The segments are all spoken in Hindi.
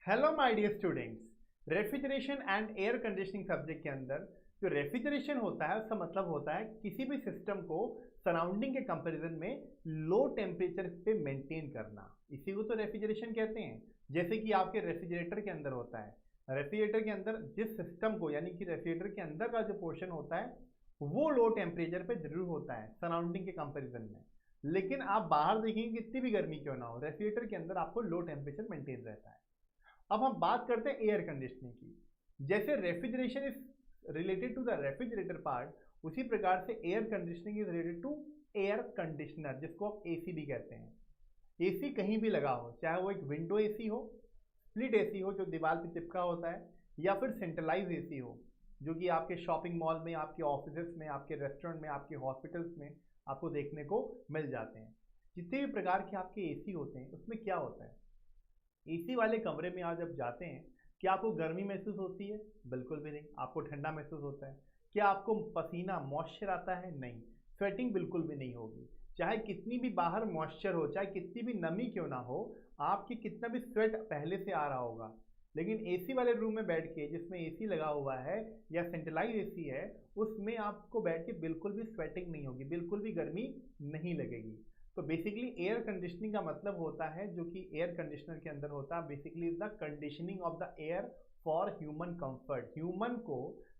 Hello my dear students. Refrigeration and air conditioning subject के अंदर जो रेफ्रिजरेशन होता है उसका मतलब होता है किसी भी सिस्टम को सराउंडिंग के कंपैरिजन में लो टेम्परेचर पे मेंटेन करना, इसी को तो रेफ्रिजरेशन कहते हैं। जैसे कि आपके रेफ्रिजरेटर के अंदर होता है, रेफ्रिजरेटर के अंदर जिस सिस्टम को यानी कि रेफ्रिजरेटर के अंदर का जो पोर्शन होता है वो लो टेम्परेचर पे जरूर होता है सराउंडिंग के कंपेरिजन में। लेकिन आप बाहर देखेंगे कितनी भी गर्मी क्यों ना हो, रेफ्रिजरेटर के अंदर आपको लो टेम्परेचर मेंटेन रहता है। अब हम बात करते हैं एयर कंडीशनिंग की। जैसे refrigeration is related to the refrigerator part, उसी प्रकार से air conditioning is related to air conditioner, जिसको आप एसी भी कहते हैं। एसी कहीं भी लगा हो, चाहे वो एक विंडो एसी हो, स्प्लिट एसी हो जो दीवार पे चिपका होता है, या फिर सेंट्रलाइज एसी हो जो कि आपके शॉपिंग मॉल में, आपके ऑफिस में, आपके रेस्टोरेंट में, आपके हॉस्पिटल्स में आपको देखने को मिल जाते हैं। जितने भी प्रकार के आपके एसी होते हैं उसमें क्या होता है, एसी वाले कमरे में आप जब जाते हैं क्या आपको गर्मी महसूस होती है? बिल्कुल भी नहीं। आपको ठंडा महसूस होता है? क्या आपको पसीना मॉइस्चर आता है? नहीं। स्वेटिंग बिल्कुल भी नहीं होगी। चाहे कितनी भी बाहर मॉइस्चर हो, चाहे कितनी भी नमी क्यों ना हो, आपकी कितना भी स्वेट पहले से आ रहा होगा, लेकिन एसी वाले रूम में बैठ के, जिसमें एसी लगा हुआ है या सेंट्रलाइज एसी है, उसमें आपको बैठ के बिल्कुल भी स्वेटिंग नहीं होगी, बिल्कुल भी गर्मी नहीं लगेगी। तो बेसिकली एयर कंडीशनिंग का मतलब होता है, जो कि एयर कंडीशनर के अंदर होता है, basically is the conditioning of the air for human comfort. Human को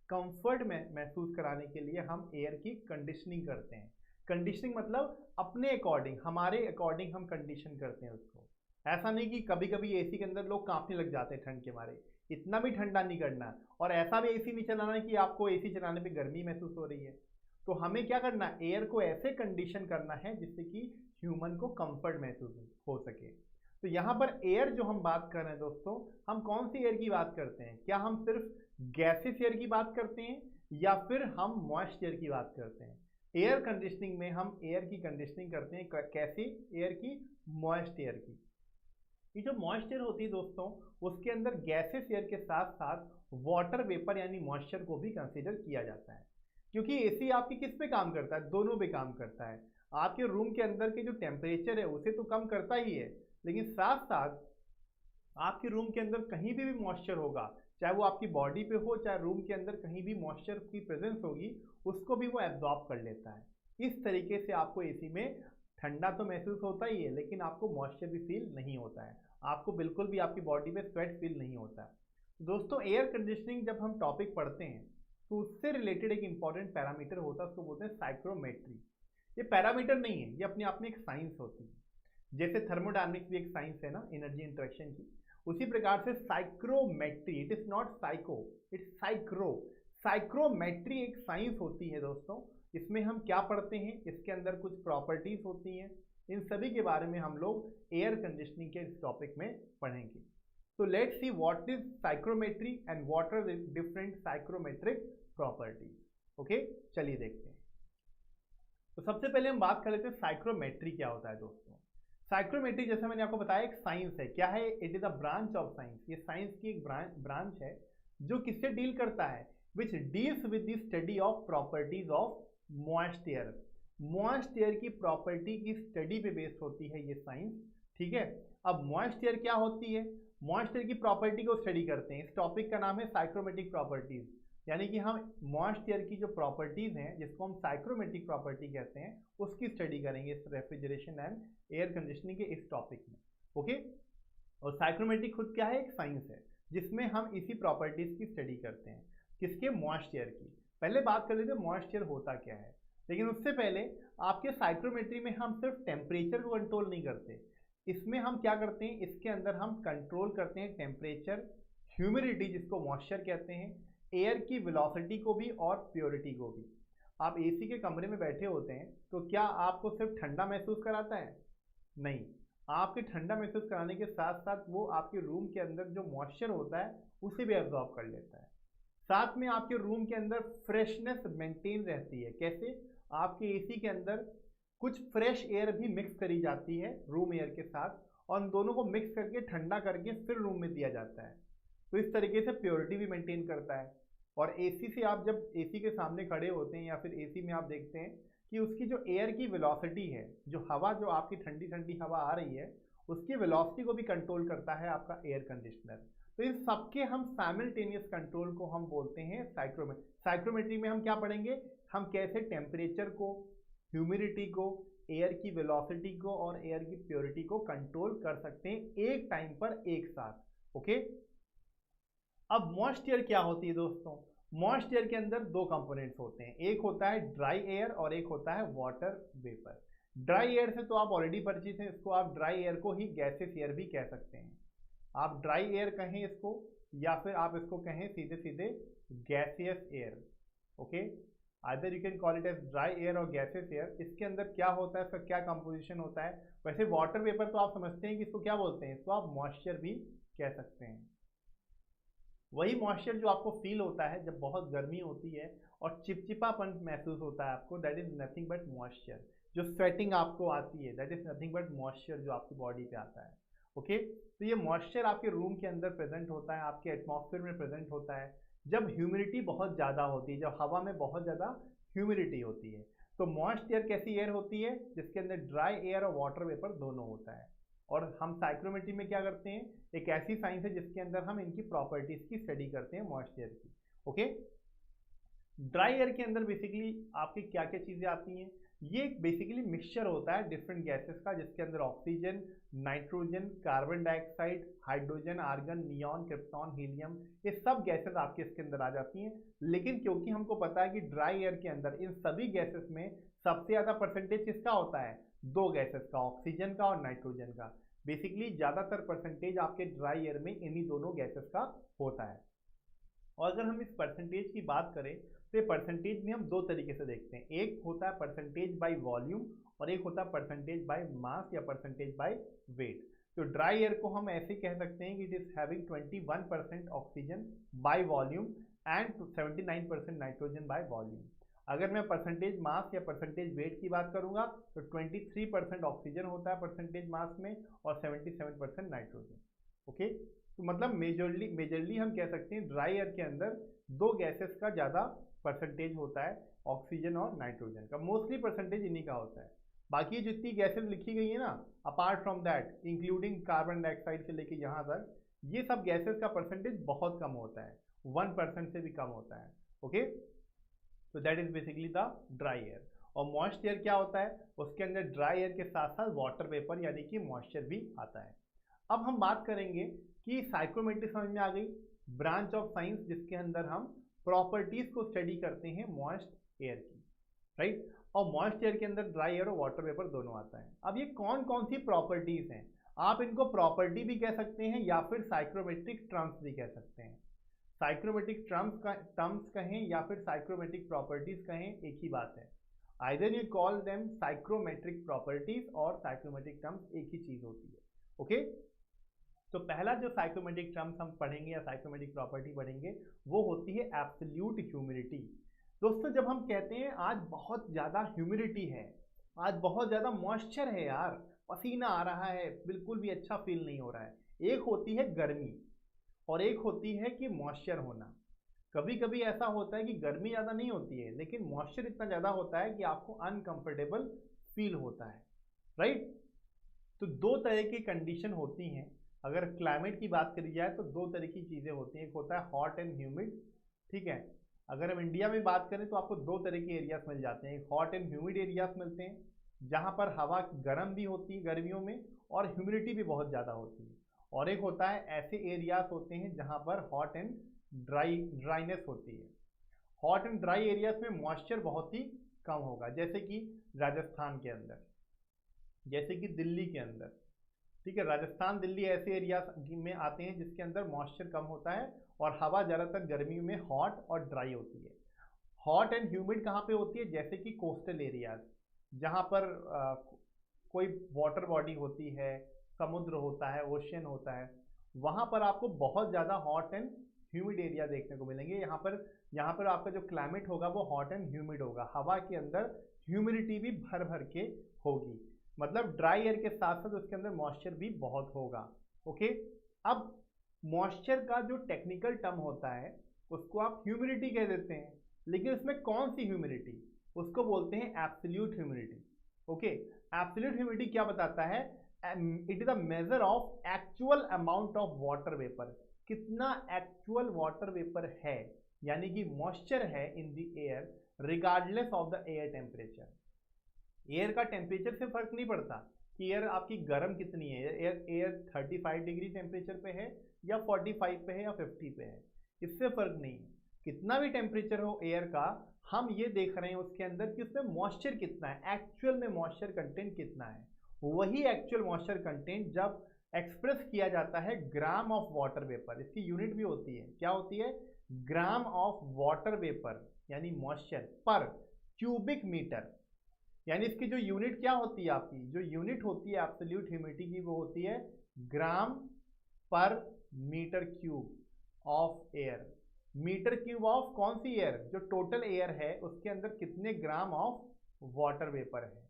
कंफर्ट में महसूस कराने के लिए हम एयर की कंडीशनिंग करते हैं। कंडीशनिंग मतलब अपने अकॉर्डिंग, हमारे अकॉर्डिंग हम कंडीशन करते हैं उसको। ऐसा नहीं कि कभी कभी एसी के अंदर लोग कांपने लग जाते हैं ठंड के मारे, इतना भी ठंडा नहीं करना, और ऐसा भी एसी नहीं चलाना कि आपको एसी चलाने पे गर्मी महसूस हो रही है। तो हमें क्या करना है, एयर को ऐसे कंडीशन करना है जिससे कि ह्यूमन को कंफर्ट महसूस हो सके। तो यहाँ पर एयर जो हम बात कर रहे हैं दोस्तों, हम कौन सी एयर की बात करते हैं? क्या हम सिर्फ गैसेस एयर की बात करते हैं या फिर हम मॉइस्ट एयर की बात करते हैं? एयर कंडीशनिंग में हम एयर की कंडीशनिंग करते हैं कैसी एयर की? मॉइस्ट एयर की। ये जो मॉइस्चर होती है दोस्तों, उसके अंदर गैसेस एयर के साथ साथ वाटर वेपर यानी मॉइस्चर को भी कंसीडर किया जाता है। क्योंकि एसी आपकी किस पे काम करता है? दोनों पे काम करता है। आपके रूम के अंदर के जो टेम्परेचर है उसे तो कम करता ही है, लेकिन साथ साथ आपके रूम के अंदर कहीं भी मॉइस्चर होगा, चाहे वो आपकी बॉडी पे हो, चाहे रूम के अंदर कहीं भी मॉइस्चर की प्रेजेंस होगी, उसको भी वो एब्जॉर्ब कर लेता है। इस तरीके से आपको एसी में ठंडा तो महसूस होता ही है, लेकिन आपको मॉइस्चर भी फील नहीं होता है, आपको बिल्कुल भी आपकी बॉडी में स्वेट फील नहीं होता है। दोस्तों, एयर कंडीशनिंग जब हम टॉपिक पढ़ते हैं तो उससे रिलेटेड एक इंपॉर्टेंट पैरामीटर होता है, उसको बोलते हैं साइक्रोमेट्री। ये पैरामीटर नहीं है, ये अपने आप में एक साइंस होती है। जैसे थर्मोडायनेमिक्स भी एक साइंस है ना, एनर्जी इंटरेक्शन की, उसी प्रकार से psychrometry, it is not psycho, it's psychro, psychrometry एक साइंस होती है दोस्तों। इसमें हम क्या पढ़ते हैं, इसके अंदर कुछ प्रॉपर्टीज होती हैं, इन सभी के बारे में हम लोग एयर कंडीशनिंग के इस टॉपिक में पढ़ेंगे। तो let's see what is psychrometry and what are different psychrometric properties. Okay, चलिए देखते हैं। तो सबसे पहले हम बात कर लेते हैं साइक्रोमेट्री क्या होता है दोस्तों। साइक्रोमेट्री जैसे मैंने आपको बताया एक साइंस है। क्या है? It is a branch of science. ये साइंस की एक ब्रांच है जो किससे डील करता है? Which deals with the study of properties of moist air. Moist air की प्रॉपर्टी की स्टडी पे बेस्ड होती है ये साइंस, ठीक है। अब मॉइस्ट एयर क्या होती है? मॉइस्ट एयर की प्रॉपर्टी को स्टडी करते हैं। इस टॉपिक का नाम है साइक्रोमेट्रिक प्रॉपर्टीज, यानी कि हम मॉइस्ट एयर की जो प्रॉपर्टीज हैं, जिसको हम साइक्रोमेट्रिक प्रॉपर्टी कहते हैं, उसकी स्टडी करेंगे इस रेफ्रिजरेशन एंड एयर कंडीशनिंग के इस टॉपिक में। ओके, और साइक्रोमेट्री खुद क्या है? एक साइंस है जिसमें हम इसी प्रॉपर्टीज की स्टडी करते हैं। किसके? मॉइस्ट एयर की। पहले बात कर लेते हैं मॉइस्ट एयर होता क्या है, लेकिन उससे पहले आपके साइक्रोमेट्री में हम सिर्फ टेम्परेचर को कंट्रोल नहीं करते, इसमें हम क्या करते हैं, इसके अंदर हम कंट्रोल करते हैं टेम्परेचर, ह्यूमिडिटी जिसको मॉइस्चर कहते हैं, एयर की वेलोसिटी को भी और प्योरिटी को भी। आप एसी के कमरे में बैठे होते हैं तो क्या आपको सिर्फ ठंडा महसूस कराता है? नहीं, आपके ठंडा महसूस कराने के साथ साथ वो आपके रूम के अंदर जो मॉइस्चर होता है उसे भी एब्जॉर्ब कर लेता है। साथ में आपके रूम के अंदर फ्रेशनेस मेंटेन रहती है। कैसे? आपके एसी के अंदर कुछ फ्रेश एयर भी मिक्स करी जाती है रूम एयर के साथ, और उन दोनों को मिक्स करके ठंडा करके फिर रूम में दिया जाता है। तो इस तरीके से प्योरिटी भी मेंटेन करता है। और एसी से आप जब एसी के सामने खड़े होते हैं या फिर एसी में आप देखते हैं कि उसकी जो एयर की वेलोसिटी है, जो हवा, जो आपकी ठंडी ठंडी हवा आ रही है, उसकी वेलोसिटी को भी कंट्रोल करता है आपका एयर कंडीशनर। तो इन सबके हम साइमल्टेनियस कंट्रोल को हम बोलते हैं साइक्रोमेट्री। साइक्रोमेट्री में हम क्या पढ़ेंगे, हम कैसे टेम्परेचर को, ह्यूमिडिटी को, एयर की वेलोसिटी को और एयर की प्योरिटी को कंट्रोल कर सकते हैं एक टाइम पर एक साथ। ओके, अब मॉइस्ट एयर क्या होती है दोस्तों? मॉइस्ट एयर के अंदर दो कंपोनेंट्स होते हैं, एक होता है ड्राई एयर और एक होता है वाटर वेपर। ड्राई एयर से तो आप ऑलरेडी परिचित हैं, इसको आप ड्राई एयर को ही गैसेस एयर भी कह सकते हैं। आप ड्राई एयर कहें इसको, या फिर आप इसको कहें सीधे सीधे gaseous air. Okay, either you can call it as dry air और गैसियस एयर। इसके अंदर क्या होता है, इसका क्या कंपोजिशन होता है? वैसे वाटर वेपर तो आप समझते हैं कि इसको क्या बोलते हैं, इसको आप मॉइस्चर भी कह सकते हैं। वही मॉइस्चर जो आपको फील होता है जब बहुत गर्मी होती है और चिपचिपापन महसूस होता है आपको, that is nothing but moisture. जो स्वेटिंग आपको आती है, that is nothing but moisture जो आपकी बॉडी पे आता है। ओके, तो ये मॉइस्चर आपके रूम के अंदर प्रेजेंट होता है, आपके एटमॉस्फेयर में प्रेजेंट होता है जब ह्यूमिडिटी बहुत ज़्यादा होती है, जब हवा में बहुत ज़्यादा ह्यूमिडिटी होती है। तो मॉइस्ट एयर कैसी एयर होती है? जिसके अंदर ड्राई एयर और वाटर वेपर दोनों होता है। और हम साइक्रोमेट्री में क्या करते हैं, एक ऐसी साइंस है जिसके अंदर हम इनकी प्रॉपर्टीज की स्टडी करते हैं मॉइस्ट एयर की। ओके, ड्राई एयर के अंदर बेसिकली आपकी क्या क्या चीज़ें आती हैं? ये बेसिकली मिक्सचर होता है डिफरेंट गैसेस का, जिसके अंदर oxygen, nitrogen, carbon dioxide, hydrogen, argon, neon, krypton, helium, ये सब गैसेस आपके इसके अंदर आ जाती हैं। लेकिन क्योंकि हमको पता है कि ड्राई एयर के अंदर इन सभी गैसेस में सबसे ज़्यादा परसेंटेज किसका होता है? दो गैसेस का, ऑक्सीजन का और नाइट्रोजन का। बेसिकली ज़्यादातर परसेंटेज आपके ड्राई एयर में इन्हीं दोनों गैसेस का होता है। और अगर हम इस परसेंटेज की बात करें तो ये परसेंटेज में हम दो तरीके से देखते हैं, एक होता है परसेंटेज बाय वॉल्यूम और एक होता है परसेंटेज बाय मास या परसेंटेज बाय वेट। तो ड्राई एयर को हम ऐसे कह सकते हैं कि it is having 21% oxygen by volume and 79% nitrogen by volume. अगर मैं परसेंटेज मास या परसेंटेज वेट की बात करूंगा तो 23% ऑक्सीजन होता है परसेंटेज मास में और 77% नाइट्रोजन। ओके, तो मतलब मेजरली हम कह सकते हैं ड्राई एयर के अंदर दो गैसेस का ज़्यादा परसेंटेज होता है, ऑक्सीजन और नाइट्रोजन का। मोस्टली परसेंटेज इन्हीं का होता है। बाकी जितनी गैसेस लिखी गई है ना, apart from that including carbon dioxide से लेके यहाँ तक, ये सब गैसेस का परसेंटेज बहुत कम होता है, 1% से भी कम होता है। ओके, तो that is basically the dry air. और मॉइस्ट एयर क्या होता है? उसके अंदर ड्राई एयर के साथ साथ वाटर वेपर यानी कि मॉइस्चर भी आता है। अब हम बात करेंगे कि साइक्रोमेट्री समझ में आ गई, ब्रांच ऑफ साइंस जिसके अंदर हम प्रॉपर्टीज को स्टडी करते हैं मॉइस्ट एयर की, राइट। और मॉइस्ट एयर के अंदर ड्राई एयर और वाटर वेपर दोनों आता है। अब ये कौन कौन सी प्रॉपर्टीज हैं? आप इनको प्रॉपर्टी भी कह सकते हैं या फिर साइक्रोमेट्रिक टर्म्स भी कह सकते हैं। साइक्रोमेट्रिक टर्म्स कहें या फिर साइक्रोमेट्रिक प्रॉपर्टीज कहें, एक ही बात है। Either you call them psychrometric properties और साइक्रोमेट्रिक टर्म्स एक ही चीज होती है। ओके, तो पहला जो साइक्रोमेट्रिक टर्म्स हम पढ़ेंगे या साइक्रोमेट्रिक प्रॉपर्टी पढ़ेंगे वो होती है एब्सोल्यूट ह्यूमिडिटी। दोस्तों, जब हम कहते हैं आज बहुत ज़्यादा ह्यूमिडिटी है, आज बहुत ज़्यादा मॉइस्चर है यार, पसीना आ रहा है, बिल्कुल भी अच्छा फील नहीं हो रहा है, एक होती है गर्मी और एक होती है कि मॉइस्चर होना। कभी कभी ऐसा होता है कि गर्मी ज़्यादा नहीं होती है लेकिन मॉइस्चर इतना ज़्यादा होता है कि आपको अनकंफर्टेबल फील होता है, राइट। तो दो तरह की कंडीशन होती हैं। अगर क्लाइमेट की बात करी जाए तो दो तरह की चीज़ें होती हैं, एक होता है हॉट एंड ह्यूमिड, ठीक है। अगर हम इंडिया में बात करें तो आपको दो तरह के एरियाज मिल जाते हैं, हॉट एंड ह्यूमिड एरियाज मिलते हैं जहाँ पर हवा गर्म भी होती है गर्मियों में और ह्यूमिडिटी भी बहुत ज़्यादा होती है, और एक होता है ऐसे एरियाज होते हैं जहाँ पर हॉट एंड ड्राइनेस होती है। हॉट एंड ड्राई एरियाज में मॉइस्चर बहुत ही कम होगा, जैसे कि राजस्थान के अंदर, जैसे कि दिल्ली के अंदर, ठीक है। राजस्थान दिल्ली ऐसे एरिया में आते हैं जिसके अंदर मॉइस्चर कम होता है और हवा ज़्यादातर गर्मियों में हॉट और ड्राई होती है। हॉट एंड ह्यूमिड कहाँ पे होती है? जैसे कि कोस्टल एरियाज जहाँ पर कोई वाटर बॉडी होती है, समुद्र होता है, ओशियन होता है, वहाँ पर आपको बहुत ज़्यादा हॉट एंड ह्यूमिड एरिया देखने को मिलेंगे। यहाँ पर आपका जो क्लाइमेट होगा वो हॉट एंड ह्यूमिड होगा, हवा के अंदर ह्यूमिडिटी भी भर भर के होगी, मतलब ड्राई एयर के साथ साथ उसके अंदर मॉइस्चर भी बहुत होगा। ओके, अब मॉइस्चर का जो टेक्निकल टर्म होता है उसको आप ह्यूमिडिटी कह देते हैं, लेकिन उसमें कौन सी ह्यूमिडिटी? उसको बोलते हैं absolute humidity. Okay, absolute humidity क्या बताता है? It is a measure of actual amount of water vapour, कितना एक्चुअल वाटर वेपर है, यानी कि मॉइस्चर है in the air regardless of the air temperature. Air का टेम्परेचर से फर्क नहीं पड़ता कि एयर आपकी गर्म कितनी है, एयर 35 डिग्री टेम्परेचर पे है या 45 पे है या 50 पे है, इससे फर्क नहीं है। कितना भी टेम्परेचर हो एयर का, हम ये देख रहे हैं उसके अंदर कि उसमें मॉइस्चर कितना है, एक्चुअल में मॉइस्चर कंटेंट कितना है। वही एक्चुअल मॉइस्चर कंटेंट जब एक्सप्रेस किया जाता है ग्राम ऑफ वाटर वेपर, इसकी यूनिट भी होती है, क्या होती है, ग्राम ऑफ वाटर वेपर यानी मॉइस्चर पर क्यूबिक मीटर। यानी इसकी जो यूनिट क्या होती है, आपकी जो यूनिट होती है एब्सोल्यूट ह्यूमिडिटी की, वो होती है gram per metre cube of air. Metre cube of कौन सी एयर, जो टोटल एयर है उसके अंदर कितने ग्राम ऑफ वाटर वेपर है,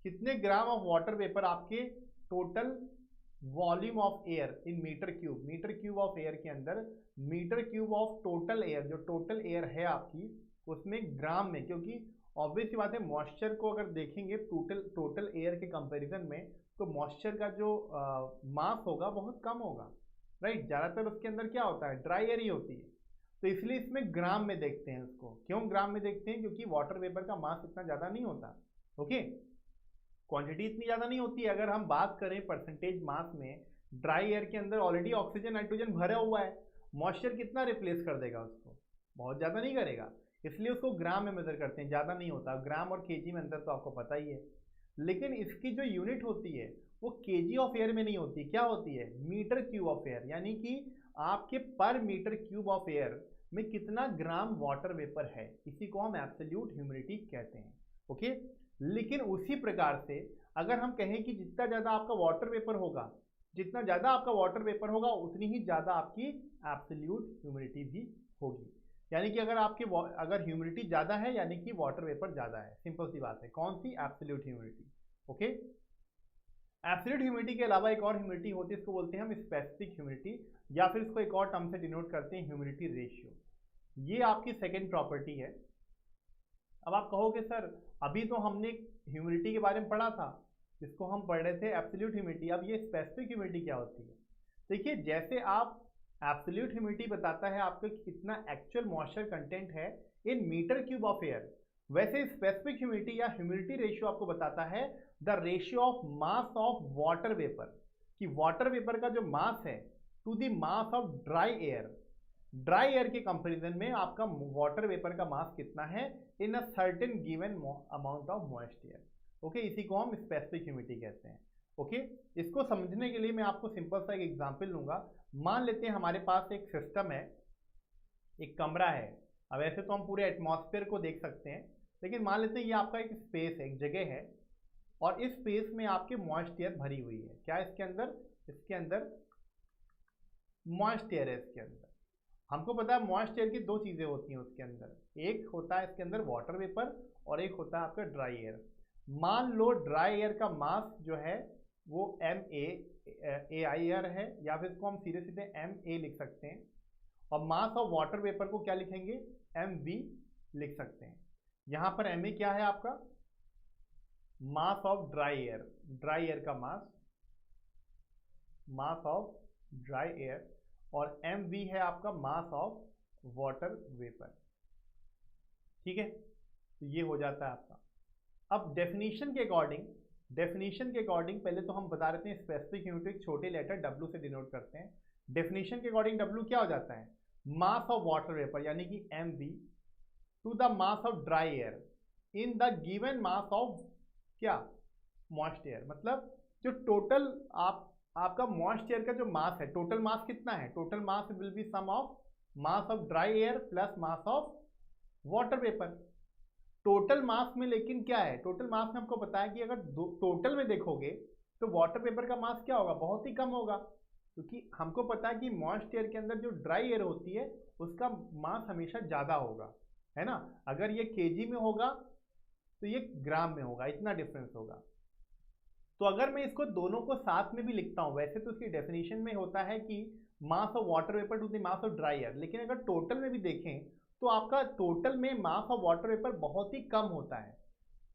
कितने ग्राम ऑफ वाटर वेपर आपके total volume of air in metre cube. Metre cube of air के अंदर metre cube of total air, जो टोटल एयर है आपकी उसमें ग्राम में, क्योंकि ऑब्वियस सी बात है मॉइस्चर को अगर देखेंगे टोटल एयर के कंपैरिजन में, तो मॉइस्चर का जो मास होगा बहुत कम होगा, राइट। ज़्यादातर उसके अंदर क्या होता है, ड्राई एयर ही होती है, तो इसलिए इसमें ग्राम में देखते हैं उसको। क्यों ग्राम में देखते हैं, क्योंकि वाटर वेपर का मास इतना ज़्यादा नहीं होता, ओके, क्वांटिटी इतनी ज़्यादा नहीं होती है। अगर हम बात करें परसेंटेज मास में, ड्राई एयर के अंदर ऑलरेडी ऑक्सीजन नाइट्रोजन भरा हुआ है, मॉइस्चर कितना रिप्लेस कर देगा उसको, बहुत ज़्यादा नहीं करेगा, इसलिए उसको ग्राम में मेजर करते हैं, ज़्यादा नहीं होता। ग्राम और केजी में अंदर तो आपको पता ही है। लेकिन इसकी जो यूनिट होती है वो केजी ऑफ एयर में नहीं होती, क्या होती है, मीटर क्यूब ऑफ एयर, यानी कि आपके पर मीटर क्यूब ऑफ एयर में कितना ग्राम वाटर वेपर है, इसी को हम एब्सोल्यूट ह्यूमिडिटी कहते हैं, ओके। लेकिन उसी प्रकार से अगर हम कहें कि जितना ज़्यादा आपका वाटर वेपर होगा, जितना ज़्यादा आपका वाटर वेपर होगा उतनी ही ज़्यादा आपकी एब्सोल्यूट ह्यूमिडिटी भी होगी। यानी कि अगर ह्यूमिडिटी ज़्यादा है यानी कि वाटर वेपर ज़्यादा है, सिंपल सी बात है। कौन सी, absolute humidity, okay. Absolute humidity के अलावा एक और ह्यूमिडिटी होती है, इसको बोलते हैं हम स्पेसिफिक ह्यूमिडिटी, या फिर इसको एक और टर्म से डिनोट करते हैं ह्यूमिडिटी रेशियो। ये आपकी सेकेंड प्रॉपर्टी है। अब आप कहोगे सर अभी तो हमने ह्यूमिडिटी के बारे में पढ़ा था, इसको हम पढ़ रहे थे एब्सोल्यूट ह्यूमिडिटी, अब ये स्पेसिफिक ह्यूमिडिटी क्या होती है। देखिए जैसे आप एब्सोल्यूट ह्यूमिडिटी बताता है आपको कितना एक्चुअल मॉइस्चर कंटेंट है in metre cube of air, वैसे स्पेसिफिक ह्यूमिडिटी या ह्यूमिडिटी रेशियो आपको बताता है the ratio of mass of water vapour, कि वाटर वेपर का जो मास है to the mass of dry air, dry air के कंपैरिजन में आपका वाटर वेपर का मास कितना है in a certain given amount of moist air, okay. इसी को हम स्पेसिफिक ह्यूमिडिटी कहते हैं, ओके। इसको समझने के लिए मैं आपको सिंपल सा एक एग्जांपल लूंगा। मान लेते हैं हमारे पास एक सिस्टम है, एक कमरा है। अब ऐसे तो हम पूरे एटमॉस्फेयर को देख सकते हैं, लेकिन मान लेते हैं ये आपका एक स्पेस है, एक जगह है, और इस स्पेस में आपके मॉइस्ट एयर भरी हुई है। क्या इसके अंदर मॉइस्ट एयर है। इसके अंदर हमको पता है मॉइस्ट एयर की दो चीज़ें होती हैं उसके अंदर, एक होता है इसके अंदर वाटर वेपर और एक होता है आपका ड्राई एयर। मान लो ड्राई एयर का मास जो है वो MAAIR है, या फिर इसको हम सीधे सीधे MA लिख सकते हैं, और मास ऑफ वाटर वेपर को क्या लिखेंगे, MV लिख सकते हैं। यहाँ पर MA क्या है आपका, मास of dry air, dry air का मास ऑफ ड्राई एयर, और MV है आपका मास ऑफ वाटर वेपर, ठीक है। तो ये हो जाता है आपका। अब डेफिनेशन के अकॉर्डिंग पहले तो हम बता रहे थे स्पेसिफिक ह्यूमिडिटी छोटे लेटर W से डिनोट करते हैं। डेफिनेशन के अकॉर्डिंग W क्या हो जाता है, मास ऑफ वाटर वेपर यानी कि MV to the mass of dry air in the given mass of क्या, मॉइस्ट एयर। मतलब जो टोटल आपका मॉइस्ट एयर का जो मास है, टोटल मास कितना है, total mass will be sum of mass of dry air plus mass of water vapour. Total mass में लेकिन क्या है, टोटल मास में आपको पता है कि अगर टोटल में देखोगे तो वाटर वेपर का मास क्या होगा, बहुत ही कम होगा, क्योंकि हमको पता है कि मॉइस्ट एयर के अंदर जो ड्राई एयर होती है उसका मास हमेशा ज़्यादा होगा, है ना। अगर ये केजी में होगा तो ये ग्राम में होगा, इतना डिफरेंस होगा। तो अगर मैं इसको दोनों को साथ में भी लिखता हूँ, वैसे तो इसकी डेफिनेशन में होता है कि mass of water vapour to the mass of dry air, लेकिन अगर टोटल में भी देखें तो आपका टोटल में मास ऑफ वाटर वेपर बहुत ही कम होता है।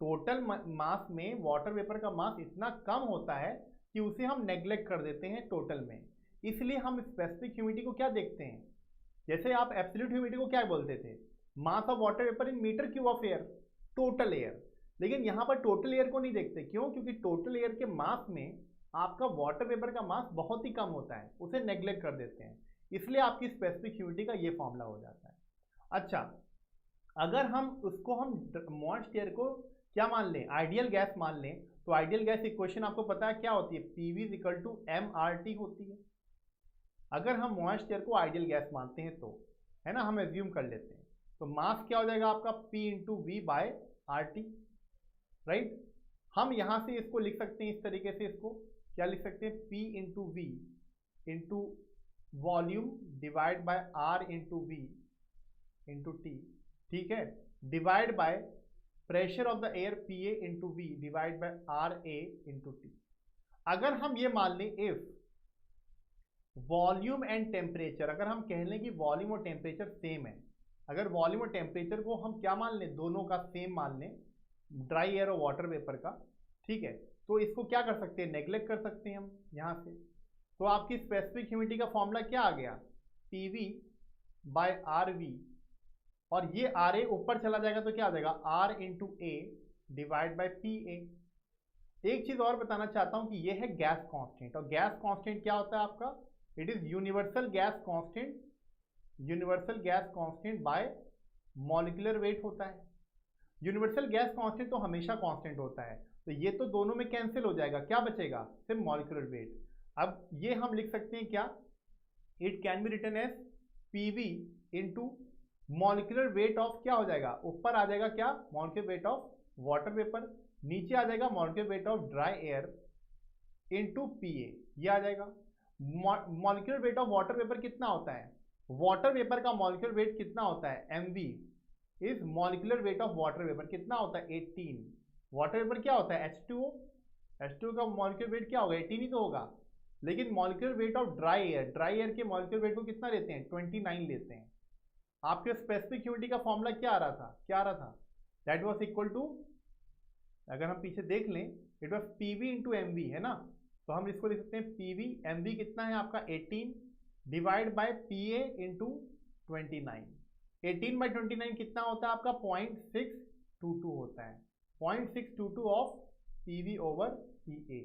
टोटल मास में वाटर वेपर का मास इतना कम होता है कि उसे हम नेग्लेक्ट कर देते हैं टोटल में। इसलिए हम स्पेसिफिक ह्यूमिडिटी को क्या देखते हैं, जैसे आप एब्सोल्यूट ह्यूमिडिटी को क्या बोलते थे, mass of water vapour in metre cube of air, total air. लेकिन यहाँ पर टोटल एयर को नहीं देखते, क्यों? क्योंकि टोटल एयर के मास में आपका वाटर वेपर का मास बहुत ही कम होता है, उसे नेग्लेक्ट कर देते हैं, इसलिए आपकी स्पेसिफिक ह्यूमिडिटी का ये फॉर्मूला हो जाता है। अच्छा, अगर हम उसको हम मॉइस्ट एयर को क्या मान लें, आइडियल गैस मान लें, तो आइडियल गैस इक्वेशन आपको पता है क्या होती है, PV is equal to MRT होती है। अगर हम मॉइस्ट एयर को आइडियल गैस मानते हैं तो, है ना, हम एज्यूम कर लेते हैं, तो मास क्या हो जाएगा आपका P into V by R T, right. हम यहाँ से इसको लिख सकते हैं इस तरीके से, इसको क्या लिख सकते हैं, P into V into volume divide by R into V into T, ठीक है, divide by pressure of the air P A into V divide by R A into T. अगर हम ये मान लें इफ वॉल्यूम एंड टेम्परेचर, अगर हम कह लें कि वॉल्यूम और टेम्परेचर सेम है, अगर वॉल्यूम और टेम्परेचर को हम क्या मान लें, दोनों का सेम मान लें, ड्राई एयर और वाटर वेपर का, ठीक है, तो इसको क्या कर सकते हैं, नेग्लेक्ट कर सकते हैं हम यहाँ से। तो आपकी स्पेसिफिक ह्यूमिडिटी का फॉर्मूला क्या आ गया, P V by R V, और ये आर ए ऊपर चला जाएगा तो क्या आ जाएगा, R into A divide by P A. एक चीज और बताना चाहता हूं कि ये है गैस कांस्टेंट, और गैस कांस्टेंट क्या होता है आपका, it is universal gas constant, universal gas constant by molecular weight होता है। यूनिवर्सल गैस कांस्टेंट तो हमेशा कांस्टेंट होता है, तो ये तो दोनों में कैंसिल हो जाएगा, क्या बचेगा, सिर्फ मॉलिक्यूलर वेट। अब ये हम लिख सकते हैं क्या, it can be written as PV into molecular weight of, क्या हो जाएगा, ऊपर आ जाएगा क्या, molecular weight of water vapour, नीचे आ जाएगा molecular weight of dry air into P A, ये आ जाएगा। Molecular weight of water vapour कितना होता है, वाटर वेपर का मॉलिक्यूलर वेट कितना होता है, M V is molecular weight of water vapour कितना होता है, 18। वाटर वेपर क्या होता है, H2O, H2O का मॉलिक्यूलर वेट क्या होगा, 18 ही तो होगा। लेकिन molecular weight of dry air, dry air के मॉलिक्यूलर वेट को कितना लेते हैं, 29 लेते हैं। आपके स्पेसिफिक ह्यूमिडिटी का फॉर्मूला क्या आ रहा था, क्या आ रहा था, दैट वाज इक्वल टू, अगर हम पीछे देख लें, it was PV into M V, है ना, तो हम इसको लिख सकते हैं पीवी, एम वी कितना है आपका 18 divide by P A into 29। 18 by 29 कितना होता है आपका, 0.622 होता है, 0.622 of P V over P A.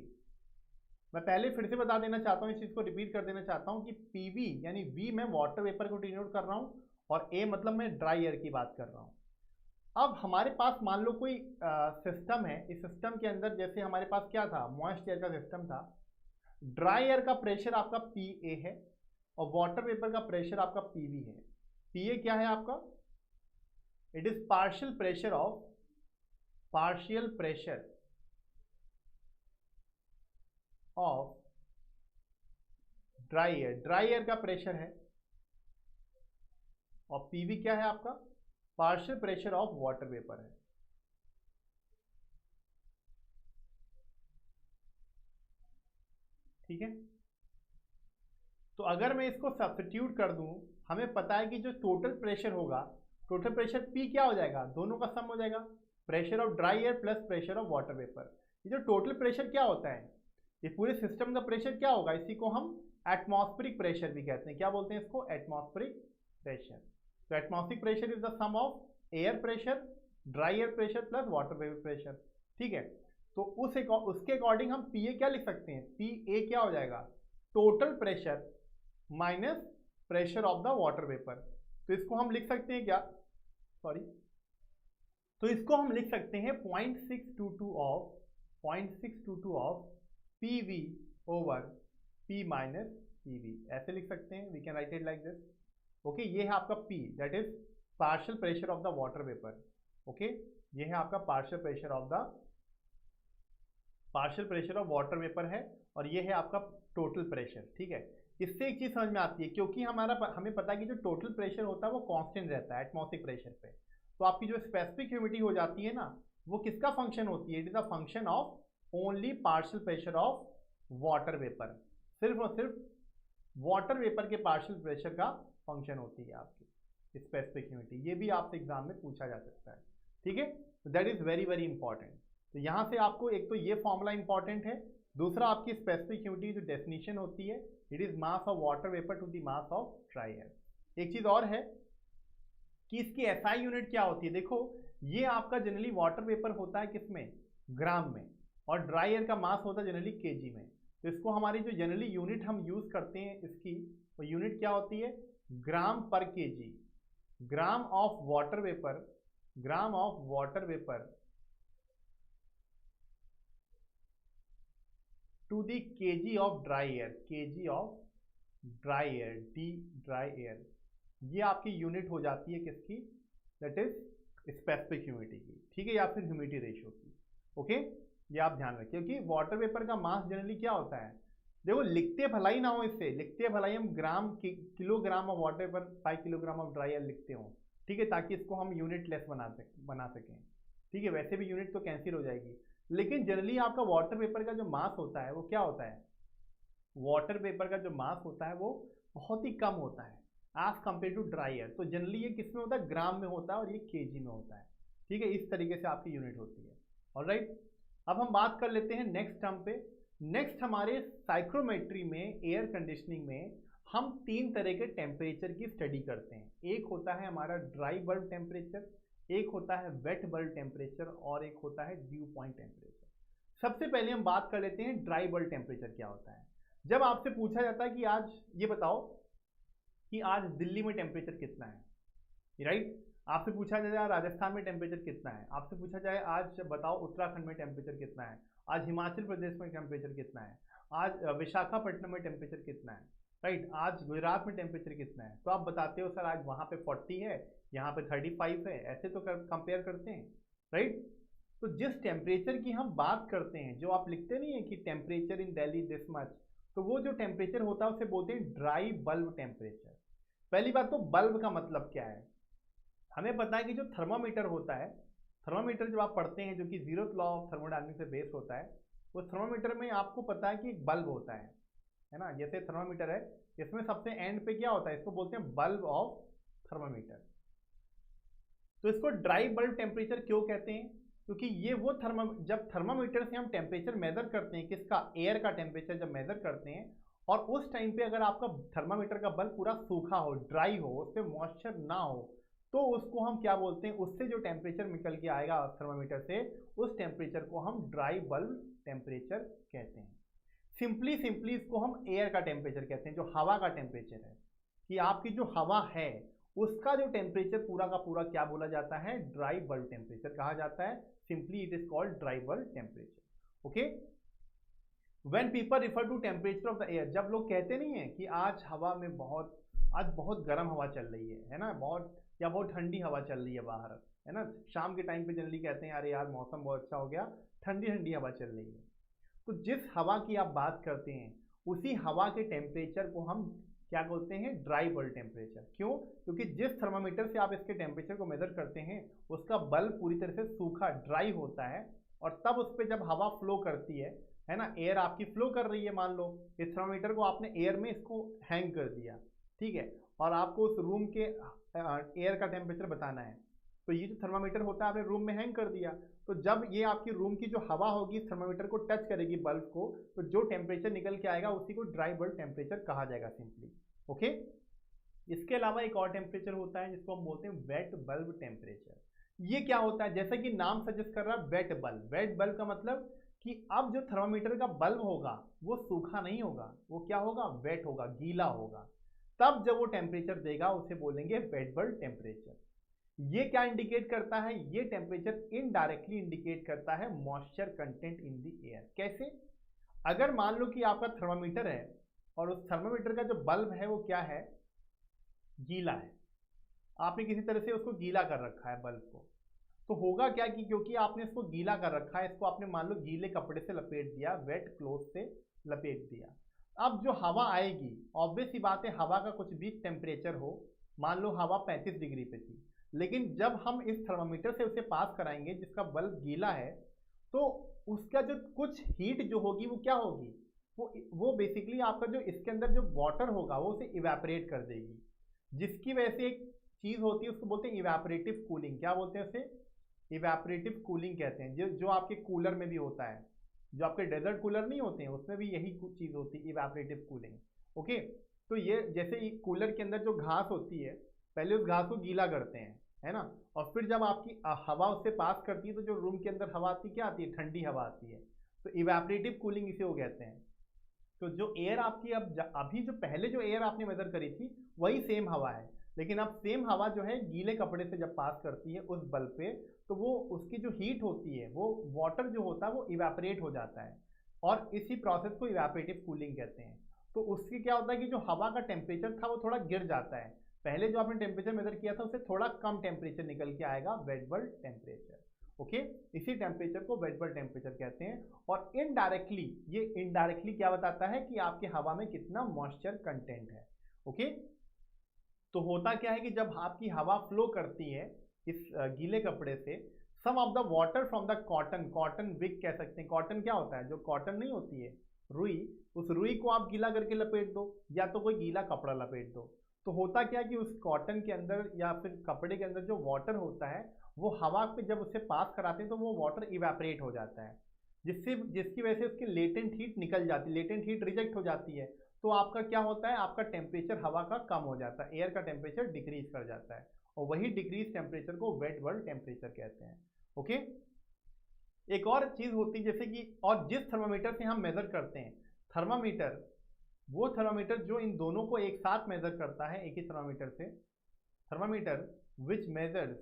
मैं पहले फिर से बता देना चाहता हूँ, इस चीज़ को रिपीट कर देना चाहता हूँ कि पी वी यानी वी मैं वाटर वेपर को डिनोट कर रहा हूँ, और ए मतलब मैं ड्राई एयर की बात कर रहा हूँ। अब हमारे पास मान लो कोई सिस्टम है, इस सिस्टम के अंदर जैसे हमारे पास क्या था, मॉइस्ट एयर का सिस्टम था, ड्राई एयर का प्रेशर आपका पी ए है और वाटर वेपर का प्रेशर आपका पी वी है। पी ए क्या है आपका, it is partial pressure of, partial pressure of dry air, dry air का प्रेशर है, और पीवी क्या है आपका, partial pressure of water vapour है। ठीक है, तो अगर मैं इसको सब्स्टिट्यूट कर दूं, हमें पता है कि जो टोटल प्रेशर होगा, टोटल प्रेशर पी क्या हो जाएगा, दोनों का सम हो जाएगा, pressure of dry air plus pressure of water vapour. ये जो टोटल प्रेशर क्या होता है, ये पूरे सिस्टम का प्रेशर क्या होगा, इसी को हम एटमॉस्फेरिक प्रेशर भी कहते हैं, क्या बोलते हैं इसको, एटमॉस्फेरिक प्रेशर। तो atmospheric pressure is the sum of air pressure, dry air pressure plus water vapour pressure. ठीक है, तो उसके अकॉर्डिंग हम पी ए क्या लिख सकते हैं, पी ए क्या हो जाएगा, total pressure minus pressure of the water vapour. तो इसको हम लिख सकते हैं क्या, सॉरी, तो इसको हम लिख सकते हैं 0.622 of P V over P minus P V, ऐसे लिख सकते हैं, we can write it like this. Okay, ये है आपका P, that is partial pressure of the water vapour. Okay, ये है आपका partial pressure of water vapour है, और ये है आपका टोटल प्रेशर। ठीक है, इससे एक चीज समझ में आती है, क्योंकि हमें पता है कि जो टोटल प्रेशर होता है वो कांस्टेंट रहता है एटमॉस्फेरिक प्रेशर पे, तो आपकी जो स्पेसिफिक ह्यूमिडिटी हो जाती है ना, वो किसका फंक्शन होती है, it is a function of only partial pressure of water vapour, सिर्फ और सिर्फ वाटर वेपर के पार्शियल प्रेशर का फंक्शन होती है आपकी स्पेसिफिक ह्यूमिडिटी। ये भी आपसे एग्जाम में पूछा जा सकता है। ठीक है, that is very very important. तो यहाँ से आपको एक तो ये फॉर्मूला इंपॉर्टेंट है दूसरा आपकी स्पेसिफिक ह्यूमिडिटी जो डेफिनेशन होती है, it is mass of water vapour to the mass of dry air. एक चीज और है कि इसकी एसआई यूनिट क्या होती है। देखो ये आपका जनरली वाटर वेपर होता है किसमें, ग्राम में, और ड्राई एयर का मास होता है जनरली केजी में। तो इसको हमारी जो जनरली यूनिट हम यूज करते हैं इसकी, वो यूनिट क्या होती है, gram per kg, gram of water vapour, gram of water vapour to the kg of dry air, kg of dry air, the dry air. ये आपकी यूनिट हो जाती है किसकी, दैट इज स्पेसिफिक ह्यूमिडिटी की, ठीक है, या फिर ह्यूमिडिटी रेशियो की। ओके, ये आप ध्यान रखिए, क्योंकि वाटर वेपर का मास जनरली क्या होता है, देखो लिखते भलाई ना हो, इससे लिखते भलाई हम gram kilogram of water vapour 5 kilogram of dry air लिखते हो, ठीक है, ताकि इसको हम यूनिट लेस बना सकें, ठीक है। वैसे भी यूनिट तो कैंसिल हो जाएगी, लेकिन जनरली आपका वाटर वेपर का जो मास होता है वो क्या होता है, वाटर वेपर का जो मास होता है वो बहुत ही कम होता है as compare to dry air. तो जनरली ये किस में होता है, ग्राम में होता है, और ये केजी में होता है, ठीक है। इस तरीके से आपकी यूनिट होती है। ऑलराइट, अब हम बात कर लेते हैं नेक्स्ट टर्म पे। नेक्स्ट हमारे साइक्रोमेट्री में, एयर कंडीशनिंग में हम 3 तरह के टेम्परेचर की स्टडी करते हैं। एक होता है हमारा ड्राई बल्ब टेम्परेचर, एक होता है वेट बल्ब टेम्परेचर, और एक होता है ड्यू पॉइंट टेम्परेचर। सबसे पहले हम बात कर लेते हैं ड्राई बल्ब टेम्परेचर क्या होता है। जब आपसे पूछा जाता है कि आज ये बताओ कि आज दिल्ली में टेम्परेचर कितना है, राइट, आपसे पूछा जाए राजस्थान में टेम्परेचर कितना है, आपसे पूछा जाए आज बताओ उत्तराखंड में टेम्परेचर कितना है, आज हिमाचल प्रदेश में टेम्परेचर कितना है, आज विशाखापट्टनम में टेम्परेचर कितना है, राइट, आज गुजरात में टेम्परेचर कितना है, तो आप बताते हो सर आज वहाँ पे 40 है, यहाँ पे 35 है, ऐसे तो कंपेयर करते हैं, राइट। तो जिस टेम्परेचर की हम बात करते हैं, जो आप लिखते नहीं है कि temperature in Delhi this much, तो वो जो टेम्परेचर होता है उसे बोलते हैं ड्राई बल्ब टेम्परेचर। पहली बात तो बल्ब का मतलब क्या है, हमें पता है कि जो थर्मामीटर होता है, थर्मामीटर जब आप पढ़ते हैं जो कि 0th लॉ ऑफ थर्मोडायनामिक्स से बेस्ड होता है, उस थर्मामीटर में आपको पता है कि एक बल्ब होता है ना। जैसे थर्मामीटर है, इसमें सबसे एंड पे क्या होता है, इसको बोलते हैं बल्ब ऑफ थर्मामीटर। तो इसको ड्राई बल्ब टेम्परेचर क्यों कहते हैं, क्योंकि ये वो जब थर्मामीटर से हम टेम्परेचर मेजर करते हैं, किसका, एयर का टेम्परेचर जब मेजर करते हैं, और उस टाइम पे अगर आपका थर्मामीटर का बल्ब पूरा सूखा हो, ड्राई हो, उस पर मॉइस्चर ना हो, तो उसको हम क्या बोलते हैं, उससे जो टेम्परेचर निकल के आएगा थर्मामीटर से, उस टेम्परेचर को हम ड्राई बल्ब टेम्परेचर कहते हैं। सिंपली इसको हम एयर का टेम्परेचर कहते हैं, जो हवा का टेम्परेचर है, कि आपकी जो हवा है उसका जो टेम्परेचर पूरा का पूरा क्या बोला जाता है, ड्राई बल्ब टेम्परेचर कहा जाता है। Simply it is called dry bulb temperature. Okay, when people refer to temperature of the air, जब लोग कहते नहीं है कि आज हवा में आज बहुत गर्म हवा चल रही है ना, बहुत ठंडी हवा चल रही है बाहर, है ना, शाम के टाइम पे जनरली कहते हैं अरे यार मौसम बहुत अच्छा हो गया, ठंडी ठंडी हवा चल रही है। तो जिस हवा की आप बात करते हैं, उसी हवा के टेम्परेचर को हम क्या बोलते हैं, ड्राई बल्ब टेम्परेचर। क्यों, क्योंकि जिस थर्मामीटर से आप इसके टेम्परेचर को मेजर करते हैं, उसका बल्ब पूरी तरह से सूखा ड्राई होता है, और तब उस पर जब हवा फ्लो करती है ना, एयर आपकी फ्लो कर रही है, मान लो इस थर्मामीटर को आपने एयर में इसको हैंग कर दिया, ठीक है, और आपको उस रूम के एयर का टेम्परेचर बताना है, तो ये जो थर्मामीटर होता है आपने रूम में हैंग कर दिया, तो जब ये आपकी रूम की जो हवा होगी इस थर्मामीटर को टच करेगी बल्ब को, तो जो टेम्परेचर निकल के आएगा उसी को ड्राई बल्ब टेम्परेचर कहा जाएगा सिंपली। ओके, इसके अलावा एक और टेम्परेचर होता है जिसको हम बोलते हैं वेट बल्ब टेम्परेचर। ये क्या होता है, जैसा कि नाम सजेस्ट कर रहा है वेट बल्ब। वेट बल्ब का मतलब कि अब जो थर्मामीटर का बल्ब होगा वो सूखा नहीं होगा, वो क्या होगा, वेट होगा, गीला होगा, तब जब वो टेम्परेचर देगा उसे बोलेंगे वेट बल्ब टेम्परेचर। ये क्या इंडिकेट करता है, ये टेम्परेचर इनडायरेक्टली इंडिकेट करता है moisture content in the air. कैसे, अगर मान लो कि आपका थर्मामीटर है और उस थर्मामीटर का जो बल्ब है वो क्या है, गीला है, आपने किसी तरह से उसको गीला कर रखा है बल्ब को, तो होगा क्या कि क्योंकि आपने इसको गीला कर रखा है, इसको आपने मान लो गीले कपड़े से लपेट दिया, वेट क्लोथ से लपेट दिया, अब जो हवा आएगी, ऑब्वियस सी बात है, हवा का कुछ भी टेम्परेचर हो, मान लो हवा 35 डिग्री पे थी, लेकिन जब हम इस थर्मामीटर से उसे पास कराएंगे जिसका बल्ब गीला है, तो उसका जो कुछ हीट जो होगी वो क्या होगी, वो बेसिकली आपका जो इसके अंदर जो वाटर होगा वो उसे इवेपोरेट कर देगी, जिसकी वजह से एक चीज़ होती है उसको बोलते हैं इवेपोरेटिव कूलिंग। क्या बोलते हैं उसे, इवेपोरेटिव कूलिंग कहते हैं, जो आपके कूलर में भी होता है, जो आपके डेजर्ट कूलर नहीं होते हैं उसमें भी यही चीज़ होती है, इवेपोरेटिव कूलिंग। ओके, तो ये जैसे कूलर के अंदर जो घास होती है, पहले उस घास को गीला करते हैं, है ना, और फिर जब आपकी हवा उससे पास करती है तो जो रूम के अंदर हवा आती है क्या आती है, ठंडी हवा आती है, तो इवेपोरेटिव कूलिंग इसे वो कहते हैं। तो जो एयर आपकी अभी जो पहले जो एयर आपने मेजर करी थी वही सेम हवा है, लेकिन अब सेम हवा जो है गीले कपड़े से जब पास करती है उस बल्ब पे, तो वो उसकी जो हीट होती है वो वाटर जो होता है वो इवेपोरेट हो जाता है, और इसी प्रोसेस को इवेपोरेटिव कूलिंग कहते हैं। तो उससे क्या होता है कि जो हवा का टेम्परेचर था वो थोड़ा गिर जाता है, पहले जो आपने टेम्परेचर मेजर किया था उससे थोड़ा कम टेम्परेचर निकल के आएगा, वेट बल्ब टेम्परेचर। ओके, इसी टेम्परेचर को वेट बल्ब टेम्परेचर कहते हैं। और इनडायरेक्टली, ये इनडायरेक्टली क्या बताता है कि आपके हवा में कितना मॉइस्चर कंटेंट है। ओके, तो होता क्या है कि जब आपकी हवा फ्लो करती है इस गीले कपड़े से, some of the water from the cotton, cotton wick कह सकते हैं, कॉटन क्या होता है, जो कॉटन नहीं होती है रुई, उस रुई को आप गीला करके लपेट दो या तो कोई गीला कपड़ा लपेट दो, तो होता क्या है कि उस कॉटन के अंदर या फिर कपड़े के अंदर जो वाटर होता है वो हवा पे जब उससे पास कराते हैं तो वो वाटर इवेपोरेट हो जाता है, जिसकी वजह से उसकी लेटेंट हीट निकल जाती है, लेटेंट हीट रिजेक्ट हो जाती है, तो आपका क्या होता है, आपका टेम्परेचर हवा का कम हो जाता है, एयर का टेम्परेचर डिक्रीज कर जाता है, और वही डिक्रीज टेम्परेचर को वेट बल्ब टेम्परेचर कहते हैं। ओके, एक और चीज होती है जैसे कि, और जिस थर्मामीटर से हम मेजर करते हैं, थर्मामीटर, वो थर्मामीटर जो इन दोनों को एक साथ मेजर करता है एक ही थर्मामीटर से, thermometer which measures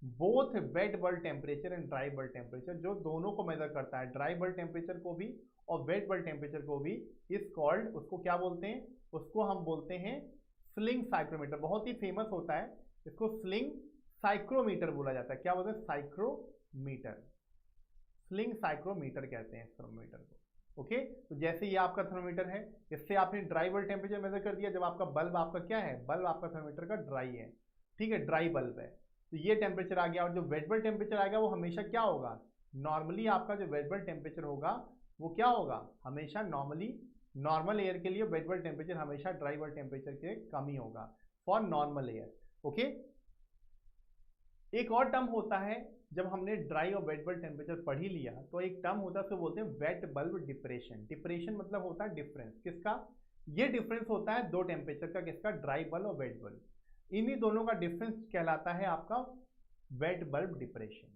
both wait bulb temperature and dry bulb temperature, जो दोनों को मेजर करता है, ड्राई बल्ब टेम्परेचर को भी और वेट बल्ब टेम्परेचर को भी, इज कॉल्ड, उसको क्या बोलते हैं, उसको हम बोलते हैं स्लिंग साइक्रोमीटर। बहुत ही फेमस होता है, इसको स्लिंग साइक्रोमीटर बोला जाता है। क्या बोलते हैं, साइक्रोमीटर, स्लिंग साइक्रोमीटर कहते हैं थर्मोमीटर को। ओके, तो जैसे ये आपका थर्मोमीटर है, इससे आपने ड्राई बल्ब टेम्परेचर मेजर कर दिया, जब आपका बल्ब आपका क्या है, बल्ब आपका थर्मोमीटर का ड्राई है, ठीक है, ड्राई बल्ब है, तो ये टेम्परेचर आ गया। और जो वेट बल्ब टेम्परेचर आएगा वो हमेशा क्या होगा, नॉर्मली आपका जो वेट बल्ब टेम्परेचर होगा वो क्या होगा, हमेशा नॉर्मल एयर के लिए वेट बल्ब टेम्परेचर हमेशा ड्राई बल्ब टेम्परेचर के कम ही होगा फॉर नॉर्मल एयर। ओके, एक और टर्म होता है, जब हमने ड्राई और वेट बल्ब टेम्परेचर पढ़ ही लिया तो एक टर्म होता है उसको बोलते हैं वेट बल्ब डिप्रेशन। डिप्रेशन मतलब होता है डिफरेंस, किसका, ये डिफरेंस होता है दो टेम्परेचर का, किसका, ड्राई बल्ब और वेट बल्ब, इन्हीं दोनों का डिफरेंस कहलाता है आपका वेट बल्ब डिप्रेशन।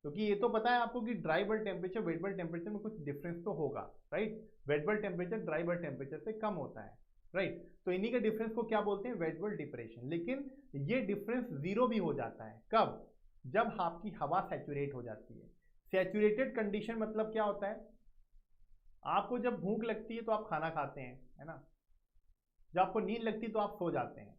क्योंकि ये तो पता है आपको कि dry bulb temperature wait bulb temperature में कुछ डिफरेंस तो होगा, right, wait bulb temperature dry bulb temperature से कम होता है, राइट, तो इन्हीं के डिफरेंस को क्या बोलते हैं, वेट बल्ब डिप्रेशन। लेकिन ये डिफरेंस जीरो भी हो जाता है, कब, जब आपकी हवा सैचुरेट हो जाती है। सैचुरेटेड कंडीशन मतलब क्या होता है, आपको जब भूख लगती है तो आप खाना खाते हैं, है ना, जब आपको नींद लगती है तो आप सो जाते हैं,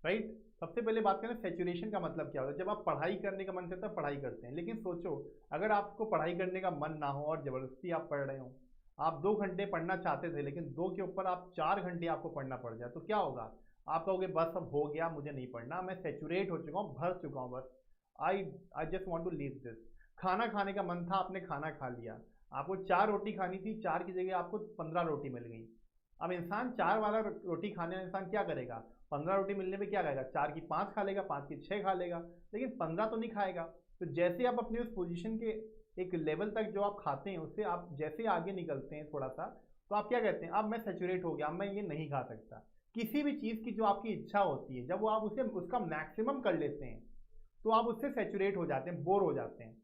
राइट। सबसे पहले बात करें सैचुरेशन का मतलब क्या होता है, जब आप पढ़ाई करने का मन करता है पढ़ाई करते हैं, लेकिन सोचो अगर आपको पढ़ाई करने का मन ना हो और जबरदस्ती आप पढ़ रहे हो, आप 2 घंटे पढ़ना चाहते थे लेकिन 2 के ऊपर आप 4 घंटे आपको पढ़ना पड़ जाए, तो क्या होगा, आप कहोगे बस अब हो गया, मुझे नहीं पढ़ना, मैं सैचुरेट हो चुका हूँ, भर चुका हूँ, बस I just want to leave this. खाना खाने का मन था, आपने खाना खा लिया, आपको 4 रोटी खानी थी, 4 की जगह आपको 15 रोटी मिल गई। अब इंसान 4 वाला रोटी खाने वाला इंसान क्या करेगा, 15 रोटी मिलने पे क्या खाएगा, 4 की 5 खा लेगा, 5 की 6 खा लेगा, लेकिन 15 तो नहीं खाएगा। तो जैसे आप अपने उस पोजीशन के एक लेवल तक जो आप खाते हैं उससे आप जैसे आगे निकलते हैं थोड़ा सा, तो आप क्या कहते हैं, अब मैं सैचुरेट हो गया, अब मैं ये नहीं खा सकता। किसी भी चीज़ की जो आपकी इच्छा होती है, जब वो आप उसे उसका मैक्सिमम कर लेते हैं तो आप उससे सैचुरेट हो जाते हैं, बोर हो जाते हैं।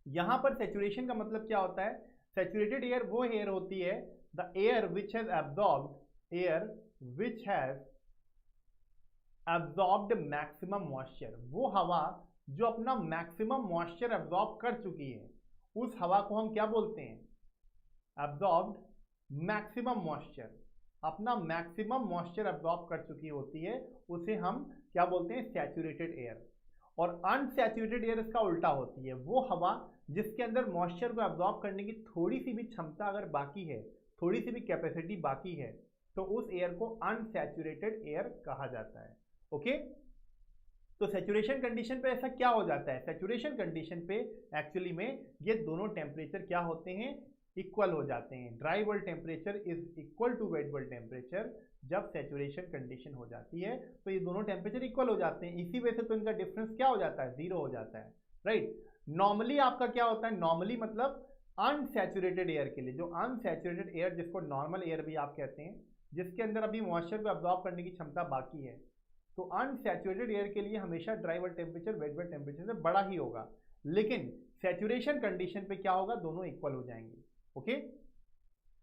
यहाँ पर सैचुरेशन का मतलब क्या होता है, सैचुरेटेड एयर वो एयर होती है, the air which has absorbed maximum moisture, वो हवा जो अपना मैक्सिमम मॉइस्चर एब्जॉर्ब कर चुकी है, उस हवा को हम क्या बोलते हैं, एब्जॉर्ब्ड मैक्सिमम मॉइस्चर, अपना मैक्सिमम मॉइस्चर एब्जॉर्ब कर चुकी होती है, उसे हम क्या बोलते हैं, सैचुरेटेड एयर। और अनसैचुरेटेड एयर इसका उल्टा होती है, वो हवा जिसके अंदर मॉइस्चर को एब्जॉर्ब करने की थोड़ी सी भी क्षमता अगर बाकी है, थोड़ी सी भी कैपेसिटी बाकी है, तो उस एयर को अनसैचुरेटेड एयर कहा जाता है। ओके, तो सैचुरेशन कंडीशन पे ऐसा क्या हो जाता है, सैचुरेशन कंडीशन पे एक्चुअली में ये दोनों टेम्परेचर क्या होते हैं, इक्वल हो जाते हैं। Dry bulb temperature is equal to wet bulb temperature. जब सैचुरेशन कंडीशन हो जाती है तो ये दोनों टेम्परेचर इक्वल हो जाते हैं, इसी वजह से तो इनका डिफरेंस क्या हो जाता है, जीरो हो जाता है, राइट। नॉर्मली आपका क्या होता है, नॉर्मली मतलब अनसैचुरेटेड एयर के लिए, जो अनसैचुरेटेड एयर जिसको नॉर्मल एयर भी आप कहते हैं, जिसके अंदर अभी मॉइस्चर को अब्जॉर्ब करने की क्षमता बाकी है, तो अनसैचुरेटेड एयर के लिए हमेशा dry bulb temperature wait bulb temperature से बड़ा ही होगा। लेकिन सैचुरेशन कंडीशन पे क्या होगा, दोनों इक्वल हो जाएंगे। ओके,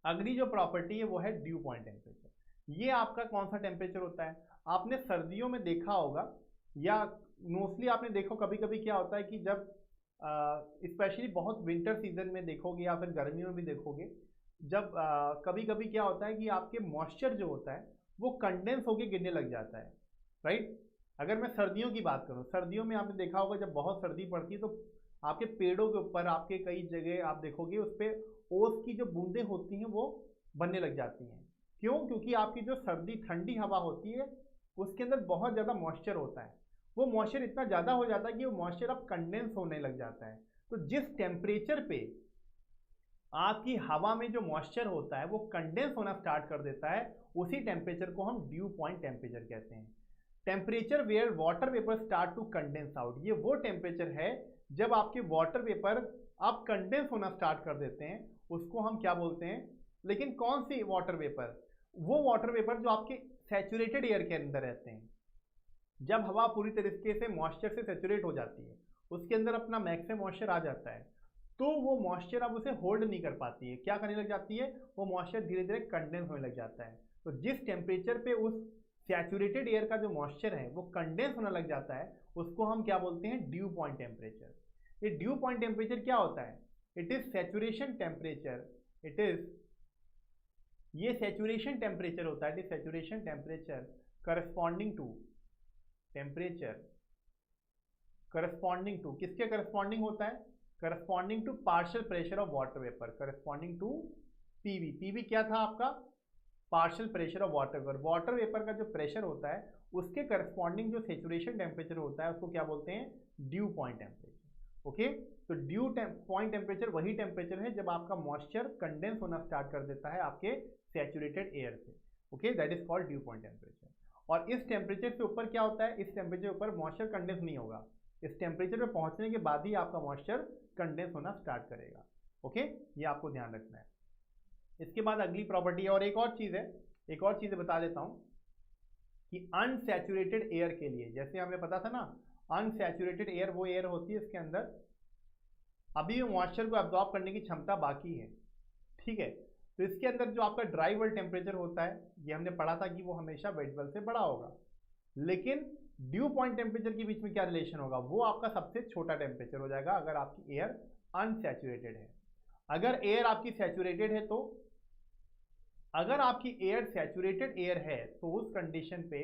अगली जो प्रॉपर्टी है वो है ड्यू पॉइंट टेम्परेचर। ये आपका कौन सा टेम्परेचर होता है, आपने सर्दियों में देखा होगा या मोस्टली आपने देखो, कभी कभी क्या होता है कि जब स्पेशली बहुत विंटर सीजन में देखोगे या फिर गर्मियों में भी देखोगे, जब कभी कभी क्या होता है कि आपके मॉइस्चर जो होता है वो कंडेंस होके गिरने लग जाता है, राइट। अगर मैं सर्दियों की बात करूं, सर्दियों में आपने देखा होगा जब बहुत सर्दी पड़ती है तो आपके पेड़ों के ऊपर, आपके कई जगह आप देखोगे उस पर ओस की जो बूंदें होती हैं वो बनने लग जाती हैं। क्यों? क्योंकि आपकी जो सर्दी ठंडी हवा होती है उसके अंदर बहुत ज़्यादा मॉइस्चर होता है। वो मॉइस्चर इतना ज़्यादा हो जाता है कि वो मॉइस्चर अब कंडेंस होने लग जाता है। तो जिस टेम्परेचर पे आपकी हवा में जो मॉइस्चर होता है वो कंडेंस होना स्टार्ट कर देता है, उसी टेम्परेचर को हम ड्यू पॉइंट टेम्परेचर कहते हैं। Temperature where water vapour start to condense out, ये वो टेम्परेचर है जब आपके वाटर वेपर आप कंडेंस होना स्टार्ट कर देते हैं, उसको हम क्या बोलते हैं। लेकिन कौन सी वाटर वेपर? वो वाटर वेपर जो आपके सैचुरेटेड एयर के अंदर रहते हैं। जब हवा पूरी तरीके से मॉइस्चर से सैचुरेट हो जाती है, उसके अंदर अपना मैक्सिमम मॉइस्चर आ जाता है, तो वो मॉइस्चर अब उसे होल्ड नहीं कर पाती है, क्या करने लग जाती है, वो मॉइस्चर धीरे धीरे कंडेंस होने लग जाता है। तो जिस टेम्परेचर पे उस सैचुरेटेड एयर का जो मॉइस्चर है वो कंडेंस होने लग जाता है, उसको हम क्या बोलते हैं, ड्यू पॉइंट टेम्परेचर। ये ड्यू पॉइंट टेम्परेचर क्या होता है, it is saturation temperature, it is, ये सैचुरेशन टेम्परेचर होता है, it is saturation temperature corresponding to temperature, corresponding to किसके करस्पॉन्डिंग होता है, corresponding to partial pressure of water vapour, corresponding to PV. PV क्या था आपका, partial pressure of water vapour. Water vapour का जो प्रेशर होता है उसके करस्पॉन्डिंग जो सेचुरेशन टेम्परेचर होता है उसको क्या बोलते हैं, ड्यू पॉइंट टेम्परेचर। ओके, तो ड्यू पॉइंट टेम्परेचर वही टेम्परेचर है जब आपका मॉइस्चर कंडेंस होना स्टार्ट कर देता है आपके सैचुरेटेड एयर से। Okay, that is called due point temperature. और इस टेम्परेचर से ऊपर क्या होता है, इस टेम्परेचर ऊपर मॉइस्चर कंडेंस नहीं होगा, इस टेम्परेचर पे पहुंचने के बाद ही आपका मॉइस्चर कंडेंस होना स्टार्ट करेगा। ओके, ये आपको ध्यान रखना है। इसके बाद अगली प्रॉपर्टी है, और एक और चीज़ है, एक और चीज़ बता देता हूँ कि अनसैचुरेटेड एयर के लिए, जैसे हमें पता था ना, अनसैचुरेटेड एयर वो एयर होती है इसके अंदर अभी मॉइस्चर को एब्जॉर्ब करने की क्षमता बाकी है, ठीक है। तो इसके अंदर जो आपका ड्राई बल्ब टेम्परेचर होता है, ये हमने पढ़ा था कि वो हमेशा वेट बल्ब से बड़ा होगा। लेकिन ड्यू पॉइंट टेम्परेचर के बीच में क्या रिलेशन होगा, वो आपका सबसे छोटा टेम्परेचर हो जाएगा अगर आपकी एयर अनसैचुरेटेड है। अगर एयर आपकी सैचुरेटेड है तो, अगर आपकी एयर सैचुरेटेड एयर है तो उस कंडीशन पे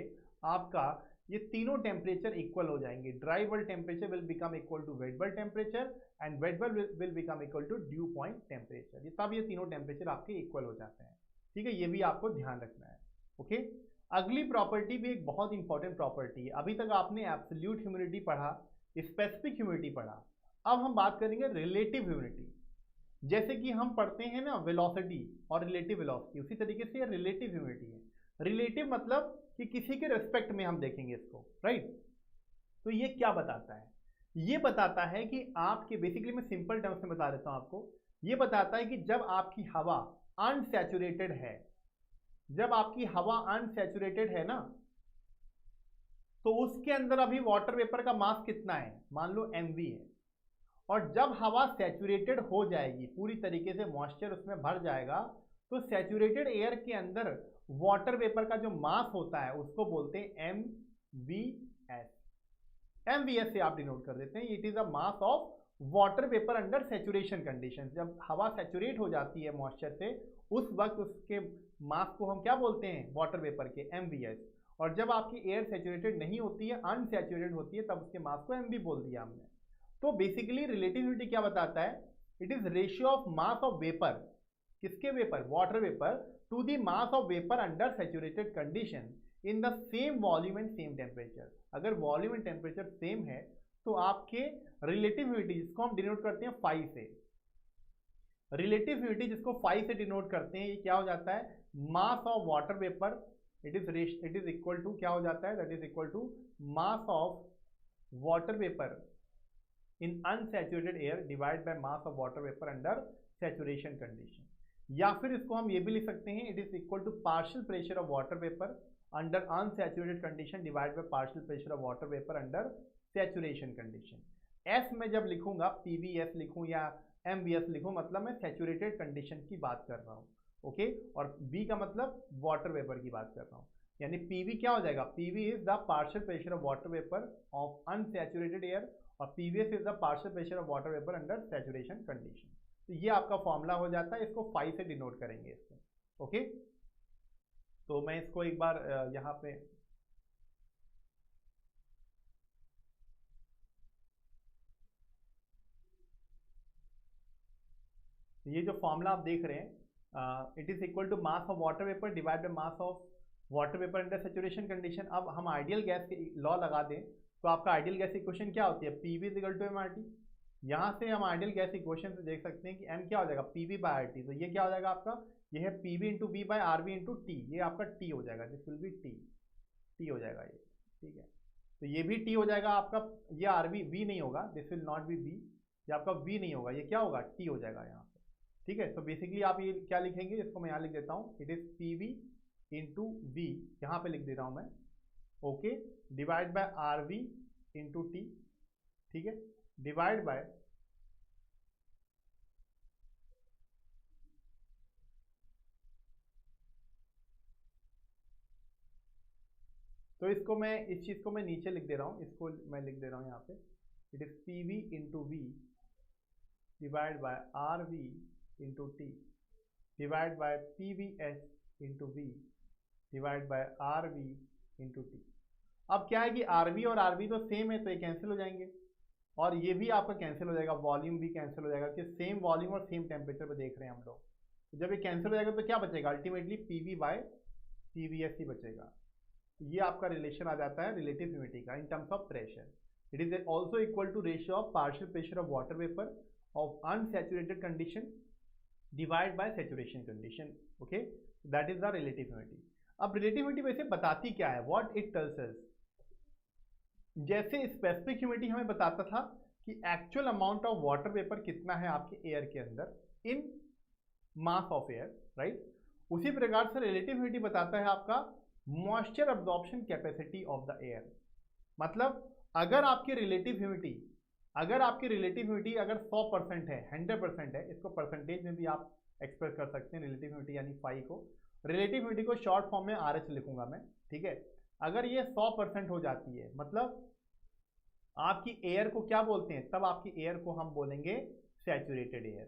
आपका ये तीनों टेम्परेचर इक्वल हो जाएंगे। Dry bulb temperature will become equal to wet bulb temperature and wet bulb will become equal to dew point temperature. ये तब ये तीनों टेम्परेचर आपके इक्वल हो जाते हैं, ठीक है। ये भी आपको ध्यान रखना है। ओके, अगली प्रॉपर्टी भी एक बहुत इंपॉर्टेंट प्रॉपर्टी है। अभी तक आपने एब्सोल्यूट ह्यूमिडिटी पढ़ा, स्पेसिफिक ह्यूमिडिटी पढ़ा, अब हम बात करेंगे रिलेटिव ह्यूमिडिटी। जैसे कि हम पढ़ते हैं ना वेलोसिटी और रिलेटिव वेलोसिटी, उसी तरीके से रिलेटिव ह्यूमिडिटी है। रिलेटिव मतलब कि किसी के रिस्पेक्ट में हम देखेंगे इसको, राइट। तो ये क्या बताता है, ये बताता है कि आपके, बेसिकली मैं सिंपल टर्म्स में बता देता हूं आपको, ये बताता है कि जब आपकी हवा अनसैचुरेटेड है, जब आपकी हवा अनसैचुरेटेड है ना, तो उसके अंदर अभी वाटर वेपर का मास कितना है, मान लो mv है। और जब हवा सैचुरेटेड हो जाएगी, पूरी तरीके से मॉइस्चर उसमें भर जाएगा, तो सैचुरेटेड एयर के अंदर वाटर वेपर का जो मास होता है उसको बोलते हैं mvs। mvs से आप डिनोट कर देते हैं, it is a mass of water vapour under saturation condition. जब हवा सैचुरेट हो जाती है मॉइस्चर से, उस वक्त उसके मास को हम क्या बोलते हैं, वाटर वेपर के mvs। और जब आपकी एयर सैचुरेटेड नहीं होती है, अनसैचुरेटेड होती है, तब उसके मास को mv बोल दिया हमने। तो बेसिकली रिलेटिव ह्यूमिडिटी क्या बताता है, it is ratio of mass of vapour, किसके vapour, water vapour, to the mass of vapour under saturated condition in the same volume and same temperature. अगर वॉल्यूम एंड टेम्परेचर सेम है तो आपके रिलेटिव ह्यूमिडिटी, जिसको हम डिनोट करते हैं फाई से, रिलेटिव ह्यूमिडिटी जिसको फाई से डिनोट करते हैं, ये क्या हो जाता है, mass of water vapour, it is equal to क्या हो जाता है, that is equal to mass of water vapour in unsaturated air divide by mass of water vapour under saturation condition. या फिर इसको हम ये भी लिख सकते हैं, it is equal to partial pressure of water vapour under unsaturated condition divide by partial pressure of water vapour under saturation condition. S में जब लिखूंगा पीवीएस लिखूं या एमवीएस लिखूं, मतलब मैं सैचुरेटेड कंडीशन की बात कर रहा हूं, ओके। और बी का मतलब वाटर वेपर की बात कर रहा हूं, यानी पीवी क्या हो जाएगा, PV is the partial pressure of water vapour of unsaturated air और PVS is the partial pressure of water vapour under saturation condition. तो ये आपका फॉर्मूला हो जाता है, इसको 5 से डिनोट करेंगे इसको, ओके। तो मैं इसको एक बार यहाँ पे ये जो फॉर्मूला आप देख रहे हैं, it is equal to mass of water vapour divide by mass of water vapour under saturation condition. अब हम आइडियल गैस के लॉ लगा दें तो आपका आइडियल गैस इक्वेशन क्या होती है, PV is equal to M R T. यहाँ से हम आइडियल गैस इक्वेशन से देख सकते हैं कि एम क्या हो जाएगा, पीवी बाय आर टी। तो ये क्या हो जाएगा आपका, ये है PV into V by R V into T, ये आपका टी हो जाएगा, दिस विल बी टी हो जाएगा ये, ठीक है। तो ये भी टी हो जाएगा आपका, ये आर वी वी नहीं होगा, this will not be V, ये आपका वी नहीं होगा, ये क्या होगा, टी हो जाएगा यहाँ पे, ठीक है। तो बेसिकली आप ये क्या लिखेंगे, इसको मैं यहाँ लिख देता हूँ, it is P V into V, यहाँ पे लिख दे रहा हूँ मैं, okay, divide by R V into T, ठीक है, डिवाइड बाय तो इसको मैं इस चीज़ को मैं नीचे लिख दे रहा हूँ, इसको मैं लिख दे रहा हूँ यहाँ पे, it is P V into V divide by R V into T divide by P V H into V divide by R V into T. अब क्या है कि आर वी और आर वी तो सेम है, तो ये कैंसिल हो जाएंगे और ये भी आपका कैंसिल हो जाएगा, वॉल्यूम भी कैंसिल हो जाएगा कि सेम वॉल्यूम और सेम टेम्परेचर पर देख रहे हैं हम लोग। तो जब ये कैंसिल हो जाएगा तो क्या बचेगा, ultimately P V by P V S ही बचेगा। ये आपका रिलेशन आ जाता है रिलेटिव ह्यूमिडिटी का in terms of pressure. It is also equal to ratio of partial pressure of water vapour of unsaturated condition divide by saturation condition, okay, that is the relative humidity. अब रिलेटिव ह्यूमिडिटी वैसे बताती क्या है, व्हाट इट टेल्स अस, जैसे स्पेसिफिक ह्यूमिडिटी हमें बताता था कि actual amount of water vapour कितना है आपके एयर के अंदर इन मास ऑफ एयर, राइट, उसी प्रकार से रिलेटिव ह्यूमिडिटी बताता है आपका moisture absorption capacity of the air. मतलब अगर आपकी रिलेटिव ह्यूमिडिटी अगर 100% है, 100% है, इसको परसेंटेज में भी आप एक्सप्रेस कर सकते हैं रिलेटिव ह्यूमिडिटी यानी फाई को, रिलेटिव ह्यूमिडिटी को शॉर्ट फॉर्म में आर एच लिखूंगा मैं, ठीक है। अगर ये 100% हो जाती है मतलब आपकी एयर को क्या बोलते हैं, तब आपकी एयर को हम बोलेंगे सैचुरेटेड एयर,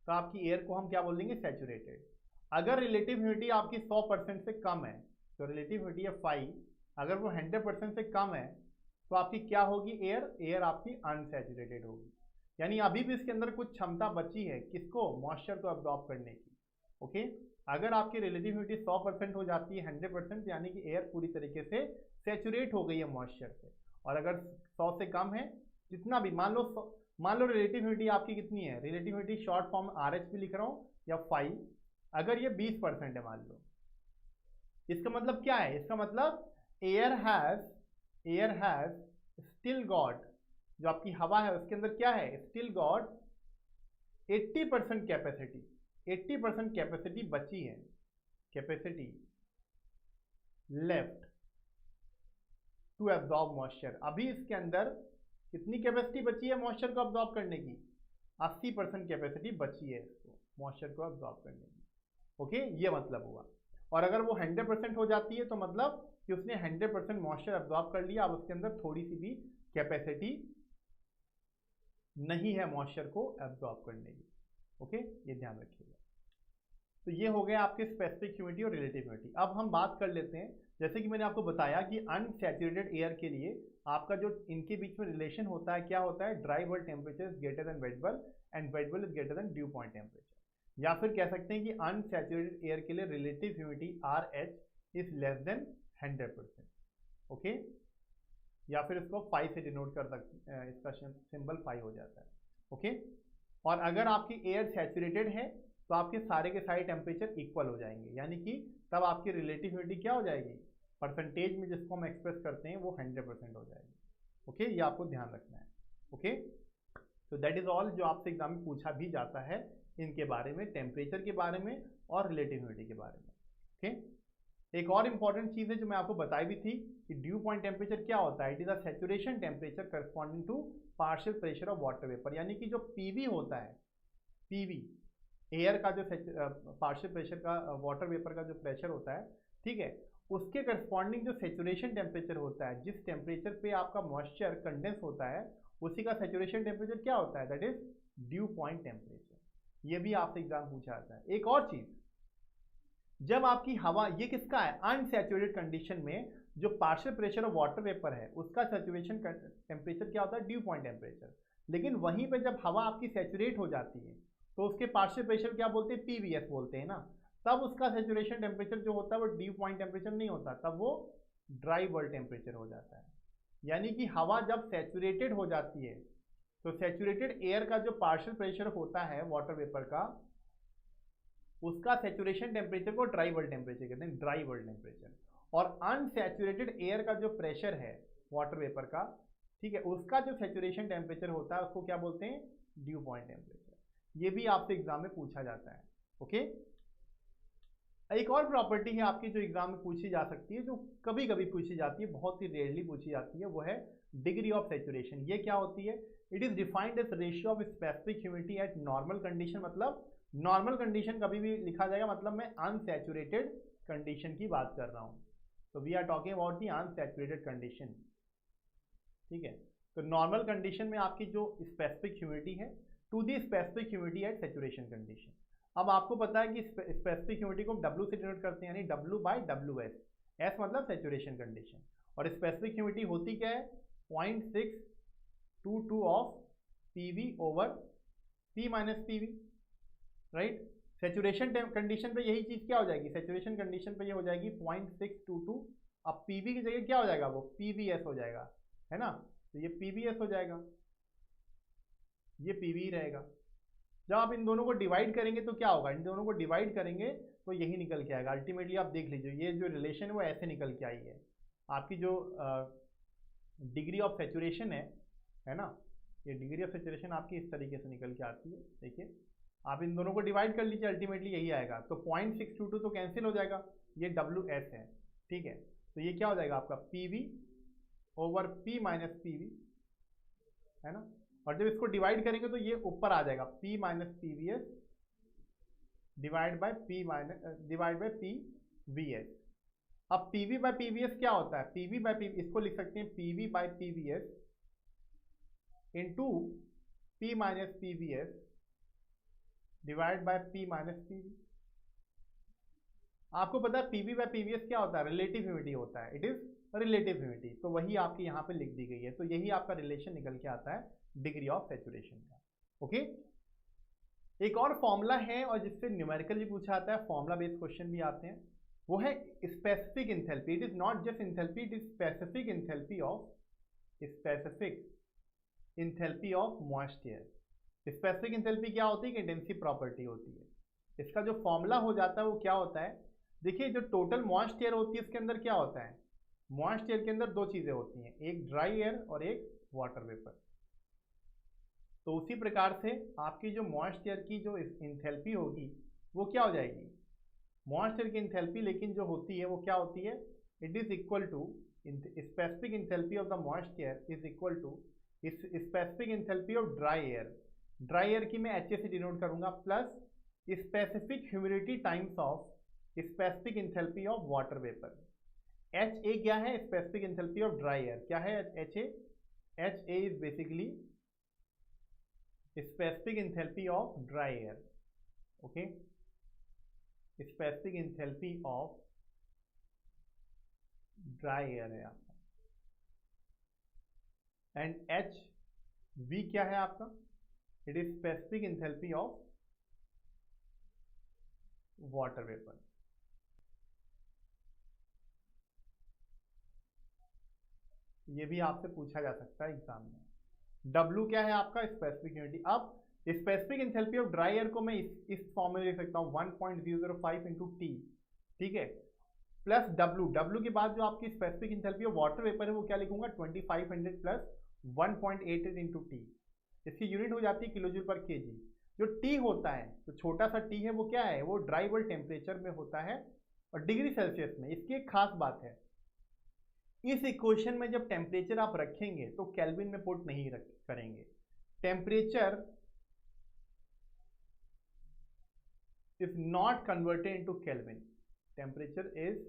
तो आपकी एयर को हम क्या बोलेंगे, सैचुरेटेड। अगर रिलेटिव ह्यूमिडिटी आपकी 100% से कम है, तो रिलेटिव ह्यूमिडिटी है फाई, अगर वो 100% से कम है तो आपकी क्या होगी, एयर आपकी अनसैचुरेटेड होगी। यानी अभी भी इसके अंदर कुछ क्षमता बची है, किसको, मॉइस्चर को अब्जॉर्ब करने की, ओके। अगर आपकी रिलेटिव ह्यूमिडिटी 100% हो जाती है 100%, यानी कि एयर पूरी तरीके से सैचुरेट हो गई है मॉइस्चर से। और अगर 100 से कम है, जितना भी मान लो रिलेटिव ह्यूमिडिटी आपकी कितनी है, relative humidity short form R H भी लिख रहा हूँ या फाई, अगर ये 20% है मान लो, इसका मतलब क्या है, इसका मतलब एयर हैज स्टिल गॉट, जो आपकी हवा है उसके अंदर क्या है, स्टिल गॉट 80% कैपेसिटी, 80% कैपेसिटी बची है, capacity left to absorb moisture. अभी इसके अंदर कितनी कैपेसिटी बची है मॉइस्चर को अब्जॉर्ब करने की, 80% कैपेसिटी बची है इसको मॉइस्चर को अब्जॉर्ब करने की, ओके, ये मतलब हुआ। और अगर वो 100% हो जाती है तो मतलब कि उसने 100% मॉइस्चर अब्जॉर्ब कर लिया, अब उसके अंदर थोड़ी सी भी कैपेसिटी नहीं है मॉइस्चर को एब्जॉर्ब करने की, ओके, ये ध्यान रखिएगा। तो ये हो गया आपके स्पेसिफिक ह्यूमिडिटी और रिलेटिव ह्यूमिडिटी। अब हम बात कर लेते हैं, जैसे कि मैंने आपको बताया कि अनसैचुरेटेड एयर के लिए आपका जो इनके बीच में रिलेशन होता है, क्या होता है, dry bulb temperature is greater than wet bulb and wet bulb is greater than due point temperature. या फिर कह सकते हैं कि अनसैचुरेटेड एयर के लिए relative humidity R H is less than 100%, okay, या फिर इसको 5 से डिनोट कर सकते हैं, इसका सिंबल 5 हो जाता है, ओके। और अगर आपकी एयर सैचुरेटेड है तो आपके सारे के सारे टेम्परेचर इक्वल हो जाएंगे, यानी कि तब आपकी रिलेटिव ह्यूमिडिटी क्या हो जाएगी, परसेंटेज में जिसको हम एक्सप्रेस करते हैं वो 100% हो जाएगी, ओके, ये आपको ध्यान रखना है, ओके। तो दैट इज ऑल जो आपसे एग्जाम में पूछा भी जाता है इनके बारे में, टेम्परेचर के बारे में और रिलेटिव ह्यूमिडिटी के बारे में। ओके, एक और इंपॉर्टेंट चीज़ है जो मैं आपको बताई भी थी कि ड्यू पॉइंट टेम्परेचर क्या होता है। It is a saturation temperature corresponding to partial pressure of water vapour, यानी कि जो पीवी होता है, पीवी एयर का जो पार्शियल प्रेशर का वाटर वेपर का जो प्रेशर होता है, ठीक है, उसके करस्पॉन्डिंग जो सेचुरेशन टेम्परेचर होता है, जिस टेम्परेचर पे आपका मॉइस्चर कंडेंस होता है, उसी का सेचुरेशन टेम्परेचर क्या होता है, that is due point temperature. ये भी आपसे एग्जाम पूछा जाता है। एक और चीज, जब आपकी हवा, ये किसका है, अनसैचुरेटेड कंडीशन में जो partial pressure of water vapour है उसका सैचुरेशन टेम्परेचर क्या होता है, ड्यू पॉइंट टेम्परेचर। लेकिन वहीं पे जब हवा आपकी सैचुरेट हो जाती है तो उसके पार्शियल प्रेशर क्या बोलते हैं, पीवीएस बोलते हैं ना, तब उसका सैचुरेशन टेम्परेचर जो होता है वो ड्यू पॉइंट टेम्परेचर नहीं होता, तब वो ड्राई बल्ब टेम्परेचर हो जाता है। यानी कि हवा जब सैचुरेटेड हो जाती है तो सैचुरेटेड एयर का जो पार्शियल प्रेशर होता है वाटर वेपर का, उसका सैचुरेशन टेम्परेचर को ड्राई बल्ब टेम्परेचर कहते हैं, ड्राई बल्ब टेम्परेचर। और अनसैचुरेटेड एयर का जो प्रेशर है वाटर वेपर का, ठीक है, उसका जो सैचुरेशन टेम्परेचर होता है उसको क्या बोलते हैं, ड्यू पॉइंट टेम्परेचर। ये भी आपसे एग्जाम में पूछा जाता है। ओके, एक और प्रॉपर्टी है आपकी जो एग्जाम में पूछी जा सकती है, जो कभी कभी पूछी जाती है, बहुत ही रेयरली पूछी जाती है, वो है डिग्री ऑफ सैचुरेशन। ये क्या होती है, it is defined as ratio of specific humidity at normal condition. मतलब नॉर्मल कंडीशन कभी भी लिखा जाएगा, मतलब मैं अनसैचुरेटेड कंडीशन की बात कर रहा हूं, तो we are talking about the unsaturated condition, ठीक है। तो नॉर्मल कंडीशन में आपकी जो स्पेसिफिक ह्यूमिडिटी है to the specific humidity at saturation condition. अब आपको पता है कि स्पेसिफिक ह्यूमिडिटी को W से डिनोट करते हैं, यानी W/WS, S मतलब सैचुरेशन कंडीशन, और स्पेसिफिक ह्यूमिडिटी होती क्या है, 0.622 of PV over P minus PV, right. Saturation condition पे यही चीज क्या हो जाएगी, सैचुरेशन कंडीशन पे ये हो जाएगी 0.622, अब PV की जगह क्या हो जाएगा, वो PVS हो जाएगा, है ना। तो ये PVS हो जाएगा, ये PV रहेगा। जब आप इन दोनों को डिवाइड करेंगे तो क्या होगा, इन दोनों को डिवाइड करेंगे तो यही निकल के आएगा। अल्टीमेटली आप देख लीजिए, ये जो रिलेशन है वो ऐसे निकल के आई है। आपकी जो डिग्री ऑफ सैचुरेशन है ना, ये डिग्री ऑफ सैचुरेशन आपकी इस तरीके से निकल के आती है। देखिए, आप इन दोनों को डिवाइड कर लीजिए, अल्टीमेटली यही आएगा। तो 0.622 तो कैंसिल हो जाएगा, ये WS है, ठीक है। तो ये क्या हो जाएगा आपका PV over P minus PV, है ना। और जब इसको डिवाइड करेंगे तो ये ऊपर आ जाएगा P minus PVS divide bye PVS। अब PV बाय PVS क्या होता है, PV बाय PV, इसको लिख सकते हैं PV by PVS into P minus PVS divide by P minus PV। आपको पता है PV बाय PVS क्या होता है, रिलेटिव ह्यूमिडिटी होता है, इट इज रिलेटिव ह्यूमिडिटी। तो वही आपकी यहाँ पे लिख दी गई है, तो यही आपका रिलेशन निकल के आता है डिग्री ऑफ सैचुरेशन का। ओके, एक और फॉर्मूला है और जिससे न्यूमेरिकल भी पूछा जाता है, फॉर्मूला बेस्ड क्वेश्चन भी आते हैं, वो है specific enthalpy. It is not just enthalpy, it is specific enthalpy of moist air. Specific enthalpy क्या होती है, इंटेंसिव प्रॉपर्टी होती है। इसका जो फॉर्मूला हो जाता है वो क्या होता है, देखिए जो टोटल मॉइस्ट एयर होती है उसके अंदर क्या होता है, मॉइस्ट एयर के अंदर दो चीजें होती हैं, एक ड्राई एयर और एक वाटर वेपर। तो उसी प्रकार से आपकी जो मॉइस्ट एयर की जो इंथैल्पी होगी वो क्या हो जाएगी, मॉइस्ट एयर की इंथैल्पी लेकिन जो होती है वो क्या होती है, it is equal to specific enthalpy of the moist air is equal to specific enthalpy of dry air. Dry air की मैं HA से डिनोट करूंगा, plus specific humidity times of specific enthalpy of water vapour. HA क्या है, specific enthalpy of dry air. क्या है HA? HA is basically specific enthalpy of dry air. Okay, specific enthalpy of dry air है आपका। एंड HV क्या है आपका, it is specific enthalpy of water vapour. ये भी आपसे पूछा जा सकता है एग्जाम में। W क्या है आपका, स्पेसिफिक ह्यूमिडिटी। अब specific enthalpy of dry air को मैं इस फॉर्म में लिख सकता हूँ 1.005 इंटू T, ठीक है, प्लस W के बाद जो आपकी specific enthalpy of water vapour है वो क्या लिखूंगा 2500 प्लस 1.88 इंटू T। इसकी यूनिट हो जाती है किलो जूल पर केजी। जो टी होता है, तो छोटा सा टी है, वो क्या है, वो ड्राई बल्ब टेम्परेचर में होता है और डिग्री सेल्सियस में। इसकी एक खास बात है, इस इक्वेशन में जब टेम्परेचर आप रखेंगे तो केल्विन में पुट नहीं करेंगे। Temperature is not converted into kelvin, temperature is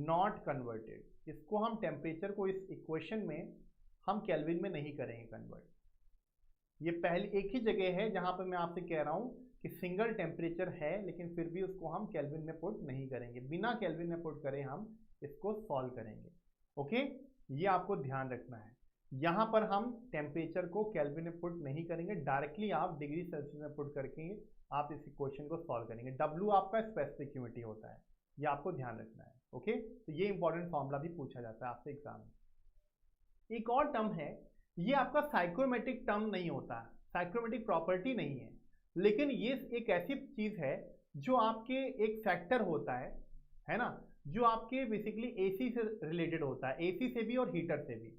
not converted. इसको हम टेम्परेचर को इस इक्वेशन में हम केल्विन में नहीं करेंगे कन्वर्ट। ये पहली एक ही जगह है जहां पर मैं आपसे कह रहा हूं कि सिंगल टेम्परेचर है, लेकिन फिर भी उसको हम केल्विन में पुट नहीं करेंगे। बिना केल्विन में पुट करे हम इसको सॉल्व करेंगे। ओके, ये आपको ध्यान रखना है। यहाँ पर हम टेम्परेचर को केल्विन में पुट नहीं करेंगे, डायरेक्टली आप डिग्री सेल्सियस में पुट करके आप इस क्वेश्चन को सॉल्व करेंगे। W आपका स्पेसिफिक ह्यूमिडिटी होता है, ये आपको ध्यान रखना है। ओके, तो ये इंपॉर्टेंट फॉर्मूला भी पूछा जाता है आपसे एग्जाम में। एक और टर्म है, ये आपका साइक्रोमेट्रिक टर्म नहीं होता, साइक्रोमेट्रिक प्रॉपर्टी नहीं है, लेकिन ये एक ऐसी चीज है जो आपके एक फैक्टर होता है ना, जो आपके बेसिकली एसी से रिलेटेड होता है, एसी से भी और हीटर से भी।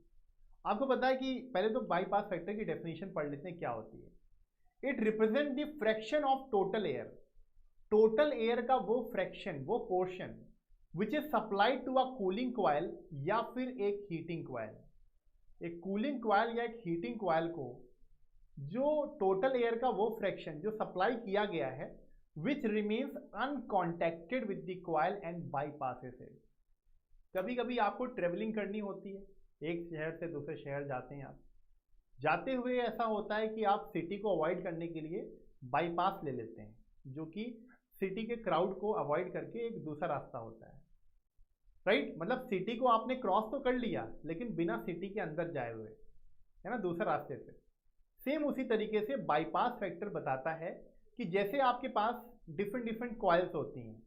आपको पता है कि पहले तो बाईपास फैक्टर की डेफिनेशन पढ़ लेते हैं क्या होती है। It represent the fraction of total air, total air का वो फ्रैक्शन, वो portion which is supplied to a cooling coil या फिर एक हीटिंग कॉइल। एक कूलिंग कॉइल या एक हीटिंग कॉइल को जो टोटल एयर का वो फ्रैक्शन जो सप्लाई किया गया है, which remains uncontacted with the coil and bypasses it. कभी कभी आपको ट्रेवलिंग करनी होती है, एक शहर से दूसरे शहर जाते हैं आप, जाते हुए ऐसा होता है कि आप सिटी को अवॉइड करने के लिए बाईपास ले लेते हैं, जो कि सिटी के क्राउड को अवॉइड करके एक दूसरा रास्ता होता है, राइट। मतलब सिटी को आपने क्रॉस तो कर लिया, लेकिन बिना सिटी के अंदर जाए हुए, है ना, दूसरे रास्ते से। सेम उसी तरीके से बाईपास फैक्टर बताता है कि जैसे आपके पास डिफरेंट डिफरेंट कॉइल्स होती हैं,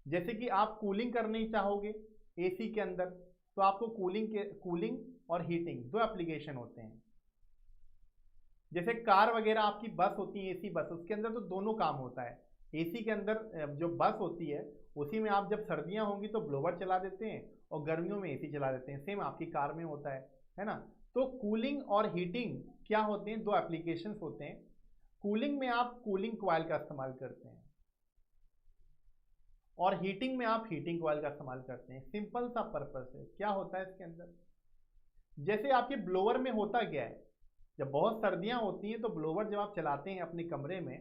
जैसे कि आप कूलिंग करनी चाहोगे एसी के अंदर, तो आपको कूलिंग और हीटिंग दो एप्लीकेशन होते हैं। जैसे कार वगैरह आपकी बस होती है, एसी बस, उसके अंदर तो दोनों काम होता है। एसी के अंदर जो बस होती है उसी में आप जब सर्दियां होंगी तो ब्लोवर चला देते हैं और गर्मियों में एसी चला देते हैं, सेम आपकी कार में होता है ना। तो कूलिंग और हीटिंग क्या होते हैं, दो एप्लीकेशंस होते हैं। कूलिंग में आप कूलिंग कॉइल का इस्तेमाल करते हैं और हीटिंग में आप हीटिंग कॉइल का इस्तेमाल करते हैं। सिंपल सा पर्पस है। क्या होता है इसके अंदर, जैसे आपके ब्लोअर में होता क्या है, जब बहुत सर्दियां होती हैं तो ब्लोअर जब आप चलाते हैं अपने कमरे में,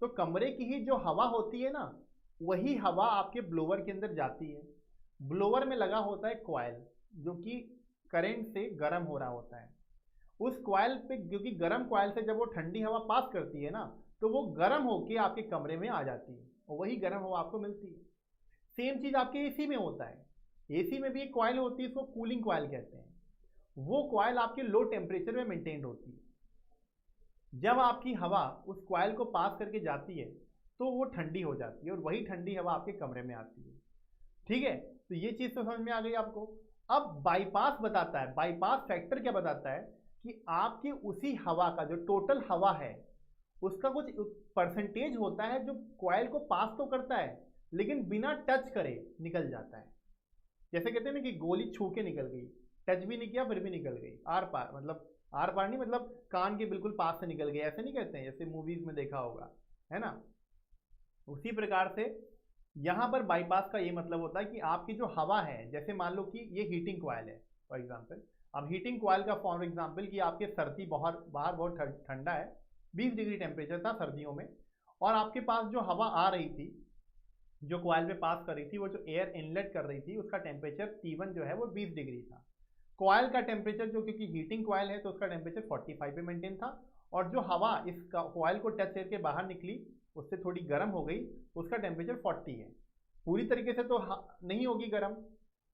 तो कमरे की ही जो हवा होती है ना, वही हवा आपके ब्लोअर के अंदर जाती है। ब्लोअर में लगा होता है कॉइल, जो कि करंट से गर्म हो रहा होता है। उस कॉइल पे, क्योंकि गर्म कॉइल से जब वो ठंडी हवा पास करती है ना, तो वो गर्म होके आपके कमरे में आ जाती है और वही गर्म हवा आपको मिलती है। सेम चीज आपके एसी में होता है। एसी में भी एक कॉइल होती है, इसको कूलिंग कॉइल कहते हैं। वो कॉइल आपके लो टेम्परेचर में मेंटेन होती है। जब आपकी हवा उस कॉइल को पास करके जाती है तो वो ठंडी हो जाती है और वही ठंडी हवा आपके कमरे में आती है। ठीक है, तो ये चीज तो समझ में आ गई आपको। अब बाईपास बताता है, बाईपास फैक्टर क्या बताता है कि आपकी उसी हवा का जो टोटल हवा है उसका कुछ परसेंटेज होता है जो कॉइल को पास तो करता है लेकिन बिना टच करे निकल जाता है। जैसे कहते हैं ना कि गोली छू के निकल गई, टच भी नहीं किया फिर भी निकल गई, आर पार, मतलब आर पार नहीं, मतलब कान के बिल्कुल पास से निकल गई, ऐसे नहीं कहते हैं, जैसे मूवीज में देखा होगा, है ना। उसी प्रकार से यहाँ पर बाईपास का ये मतलब होता है कि आपकी जो हवा है, जैसे मान लो कि ये हीटिंग कॉइल है फॉर एग्जाम्पल। अब हीटिंग कॉइल का फॉर एग्जाम्पल कि आपके सर्दी बाहर बहुत ठंडा है, 20 डिग्री टेम्परेचर था सर्दियों में, और आपके पास जो हवा आ रही थी, जो कॉइल में पास कर रही थी, वो जो एयर इनलेट कर रही थी, उसका टेम्परेचर T1 जो है वो 20 डिग्री था। कॉइल का टेम्परेचर, जो क्योंकि हीटिंग कॉइल है तो उसका टेम्परेचर 45 पे मेंटेन था, और जो हवा इस कॉइल को टच करके बाहर निकली उससे थोड़ी गर्म हो गई, उसका टेम्परेचर 40 है। पूरी तरीके से तो नहीं होगी गर्म।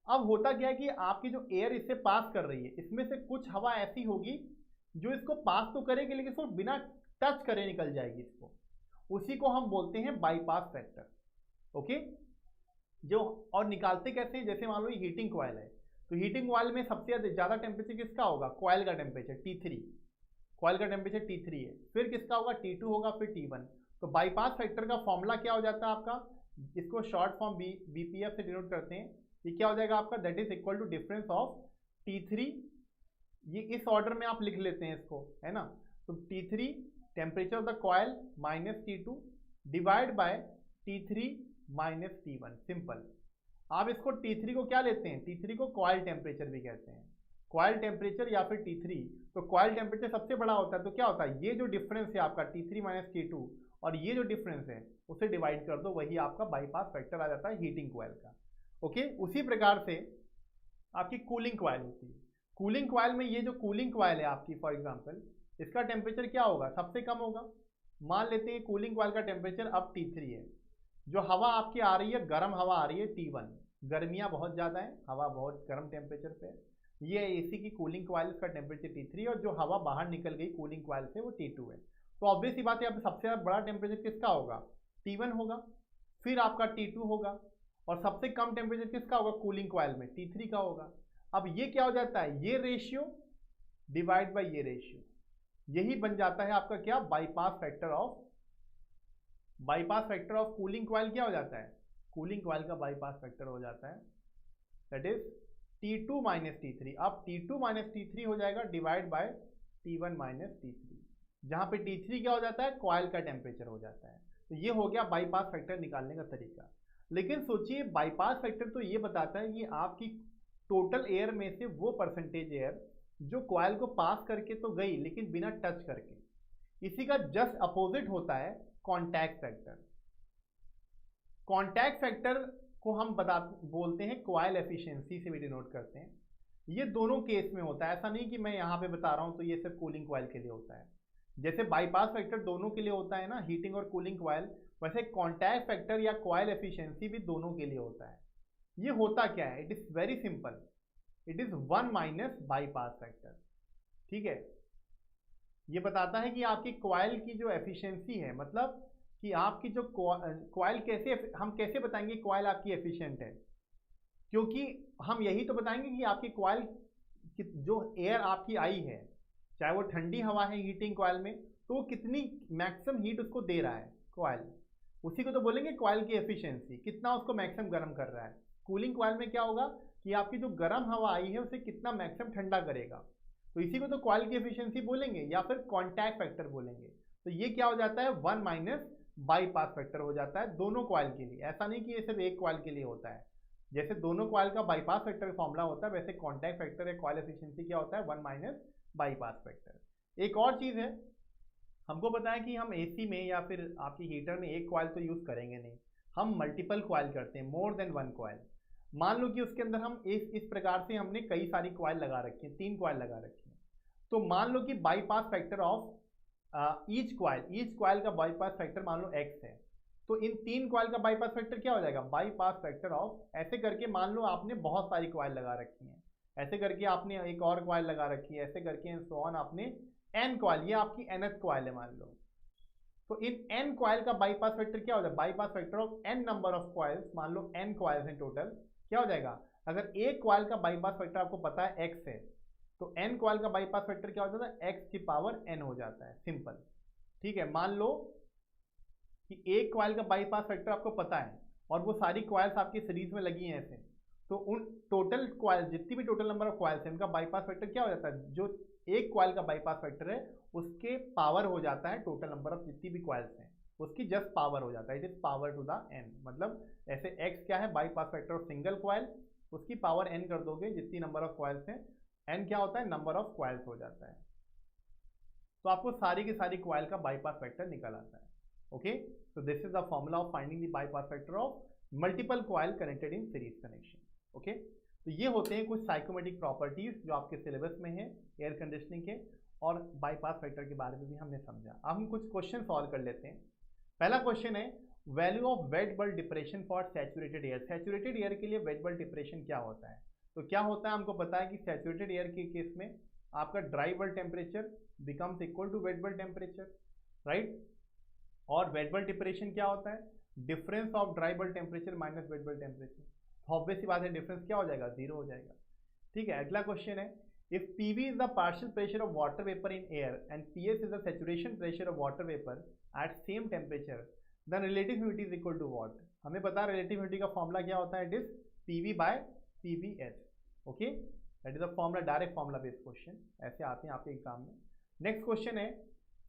अब होता क्या है कि आपकी जो एयर इससे पास कर रही है, इसमें से कुछ हवा ऐसी होगी जो इसको पास तो करेगी लेकिन इसको बिना टच करे निकल जाएगी इसको, उसी को हम बोलते हैं बाईपास फैक्टर। ओके, जो और निकालते कैसे हैं, जैसे मान लो हीटिंग कॉइल है तो हीटिंग कॉइल में सबसे ज्यादा टेम्परेचर किसका होगा, कॉइल का टेम्परेचर T3, कॉइल का टेम्परेचर T3 है, फिर किसका होगा T2 होगा, फिर T1। तो बाईपास फैक्टर का फॉर्मूला क्या हो जाता है आपका, इसको शॉर्ट फॉर्म BPF से डिनोट करते हैं। ये क्या हो जाएगा आपका, that is equal to difference of T3, ये इस ऑर्डर में आप लिख लेते हैं इसको, है ना। तो T3 temperature of the coil minus T2 divide by T3 minus T1, simple. आप इसको T3 को क्या लेते हैं, T3 को कॉयल टेम्परेचर भी कहते हैं, कॉयल टेम्परेचर या फिर T3। तो कॉयल टेम्परेचर सबसे बड़ा होता है, तो क्या होता है, ये जो डिफरेंस है आपका T3 माइनस T2 और ये जो डिफरेंस है उसे डिवाइड कर दो, वही आपका बाईपास फैक्टर आ जाता है हीटिंग कॉयल का। ओके, उसी प्रकार से आपकी कूलिंग कॉयल होती है। कूलिंग कॉयल में ये जो कूलिंग कॉयल है आपकी, फॉर एग्जांपल इसका टेम्परेचर क्या होगा, सबसे कम होगा। मान लेते हैं कूलिंग कॉयल का टेम्परेचर अब T3 है, जो हवा आपकी आ रही है, गर्म हवा आ रही है T1, गर्मियाँ बहुत ज़्यादा है, हवा बहुत गर्म टेम्परेचर पे है। ये एसी की कूलिंग कॉयल का टेम्परेचर T3 और जो हवा बाहर निकल गई कूलिंग कॉयल से वो T2 है। तो ऑब्वियस सी बात है, अब सबसे बड़ा टेम्परेचर किसका होगा, T1 होगा, फिर आपका T2 होगा, और सबसे कम टेम्परेचर किसका होगा कूलिंग कॉयल में, T3 का होगा। अब ये क्या हो जाता है, ये रेशियो डिवाइड बाय ये रेशियो, यही बन जाता है आपका क्या, bypass factor of cooling coil. क्या हो जाता है, कूलिंग कॉयल का बाईपास फैक्टर हो जाता है, that is T2 minus T3। अब T2 माइनस T3 हो जाएगा divide by T1 minus T3, जहां पे T3 क्या हो जाता है, कॉयल का टेम्परेचर हो जाता है। तो ये हो गया बाईपास फैक्टर निकालने का तरीका। लेकिन सोचिए, बाईपास फैक्टर तो ये बताता है कि आपकी टोटल एयर में से वो परसेंटेज एयर जो कॉयल को पास करके तो गई लेकिन बिना टच करके। इसी का जस्ट अपोजिट होता है कॉन्टैक्ट फैक्टर। कॉन्टैक्ट फैक्टर को हम बोलते हैं कॉयल एफिशिएंसी से भी डिनोट करते हैं। ये दोनों केस में होता है, ऐसा नहीं कि मैं यहाँ पे बता रहा हूँ तो ये सिर्फ कूलिंग कॉयल के लिए होता है। जैसे बाईपास फैक्टर दोनों के लिए होता है ना, हीटिंग और कूलिंग कॉयल, वैसे कॉन्टैक्ट फैक्टर या कॉयल एफिशिएंसी भी दोनों के लिए होता है। ये होता क्या है, it is very simple, it is 1 minus bypass factor. ठीक है, ये बताता है कि आपकी कॉयल की जो एफिशिएंसी है, मतलब कि आपकी जो कॉयल कैसे, हम कैसे बताएंगे कॉयल आपकी एफिशिएंट है, क्योंकि हम यही तो बताएंगे कि आपकी कॉयल जो एयर आपकी आई है, चाहे वो ठंडी हवा है हीटिंग कॉयल में, तो वो कितनी मैक्सिमम हीट उसको दे रहा है कॉयल, उसी को तो बोलेंगे कॉयल की एफिशिएंसी, कितना उसको मैक्सिमम गर्म कर रहा है। कूलिंग कॉयल में क्या होगा कि आपकी जो गर्म हवा आई है उसे कितना मैक्सिमम ठंडा करेगा, तो इसी को तो कॉयल की एफिशिएंसी बोलेंगे या फिर कॉन्टैक्ट फैक्टर बोलेंगे। तो ये क्या हो जाता है, 1 माइनस बाईपास फैक्टर हो जाता है दोनों कॉयल के लिए। ऐसा नहीं कि ये सिर्फ एक कॉयल के लिए होता है, जैसे दोनों कॉयल का बाईपास फैक्टर फॉर्मूला होता है, वैसे कॉन्टैक्ट फैक्टर या कॉयल एफिशिएंसी क्या होता है, 1 माइनस बाईपास फैक्टर। एक और चीज़ है, हमको पता है कि हम एसी में या फिर आपकी हीटर में एक कॉयल तो यूज़ करेंगे नहीं, हम मल्टीपल कॉयल करते हैं, मोर देन 1 कॉयल। मान लो कि उसके अंदर हम इस प्रकार से हमने कई सारी कॉयल लगा रखी है, 3 कॉयल लगा रखी है, तो मान लो कि bypass factor of each coil का बाईपास फैक्टर मान लो x है, तो इन 3 कॉयल का बाईपास फैक्टर क्या हो जाएगा, बाईपास फैक्टर ऑफ, ऐसे करके मान लो आपने बहुत सारी कॉयल लगा रखी हैं, ऐसे करके आपने एक और कॉयल लगा रखी है, ऐसे करके सो ऑन आपने n कॉयल, ये आपकी nth कॉयल है मान लो, तो इन n कॉयल का बाईपास फैक्टर क्या हो जाएगा, bypass factor of n number of coils, मान लो n कॉयल्स हैं टोटल, क्या हो जाएगा, अगर एक कॉयल का बाईपास फैक्टर आपको पता है x है, तो n कॉयल का बाईपास फैक्टर क्या हो जाता है, x की पावर n हो जाता है, सिंपल। ठीक है, मान लो कि एक कॉयल का बाईपास फैक्टर आपको पता है और वो सारी कॉयल्स आपकी सीरीज में लगी हैं ऐसे, तो उन टोटल कॉयल, जितनी भी टोटल नंबर ऑफ कॉयल्स हैं, उनका बाईपास फैक्टर क्या हो जाता है, जो एक कॉयल का बाईपास फैक्टर है उसके पावर हो जाता है टोटल नंबर ऑफ जितनी भी कॉयल्स हैं, उसकी जस्ट पावर हो जाता है, it is power to the n। मतलब ऐसे x क्या है, bypass factor of single coil, उसकी पावर n कर दोगे, जितनी नंबर ऑफ कॉयल्स हैं, n क्या होता है, नंबर ऑफ कॉयल्स हो जाता है, तो आपको सारी की सारी कॉयल का बाईपास फैक्टर निकल आता है। Okay, so this is the formula of finding the bypass factor of multiple coil connected in series connection. Okay, तो ये होते हैं कुछ साइकोमेट्रिक प्रॉपर्टीज जो आपके सिलेबस में है एयर कंडीशनिंग के, और बाईपास फैक्टर के बारे में भी हमने समझा। अब हम कुछ क्वेश्चन सॉल्व कर लेते हैं। पहला क्वेश्चन है, value of weight bulb depression for saturated air. Saturated air के लिए वेट बल्ब डिप्रेशन क्या होता है, तो क्या होता है, हमको पता है कि सैचुरेटेड एयर के केस में आपका dry bulb temperature becomes equal to wet bulb temperature, right, और वेट बल्ब डिप्रेशन क्या होता है, difference of dry bulb temperature minus wet bulb temperature. Obvious सी बात है, डिफरेंस क्या हो जाएगा, 0 हो जाएगा। ठीक है, अगला क्वेश्चन है, if PV is the partial pressure of water vapour in air and PS is the saturation pressure of water vapour at same temperature, then relative humidity is equal to what. हमें पता है रिलेटिव ह्यूमिडिटी का फॉर्मूला क्या होता है, it is PV by PVS। Okay, that is a formula, direct formula based question, ऐसे आते हैं आपके एग्जाम में। नेक्स्ट क्वेश्चन है,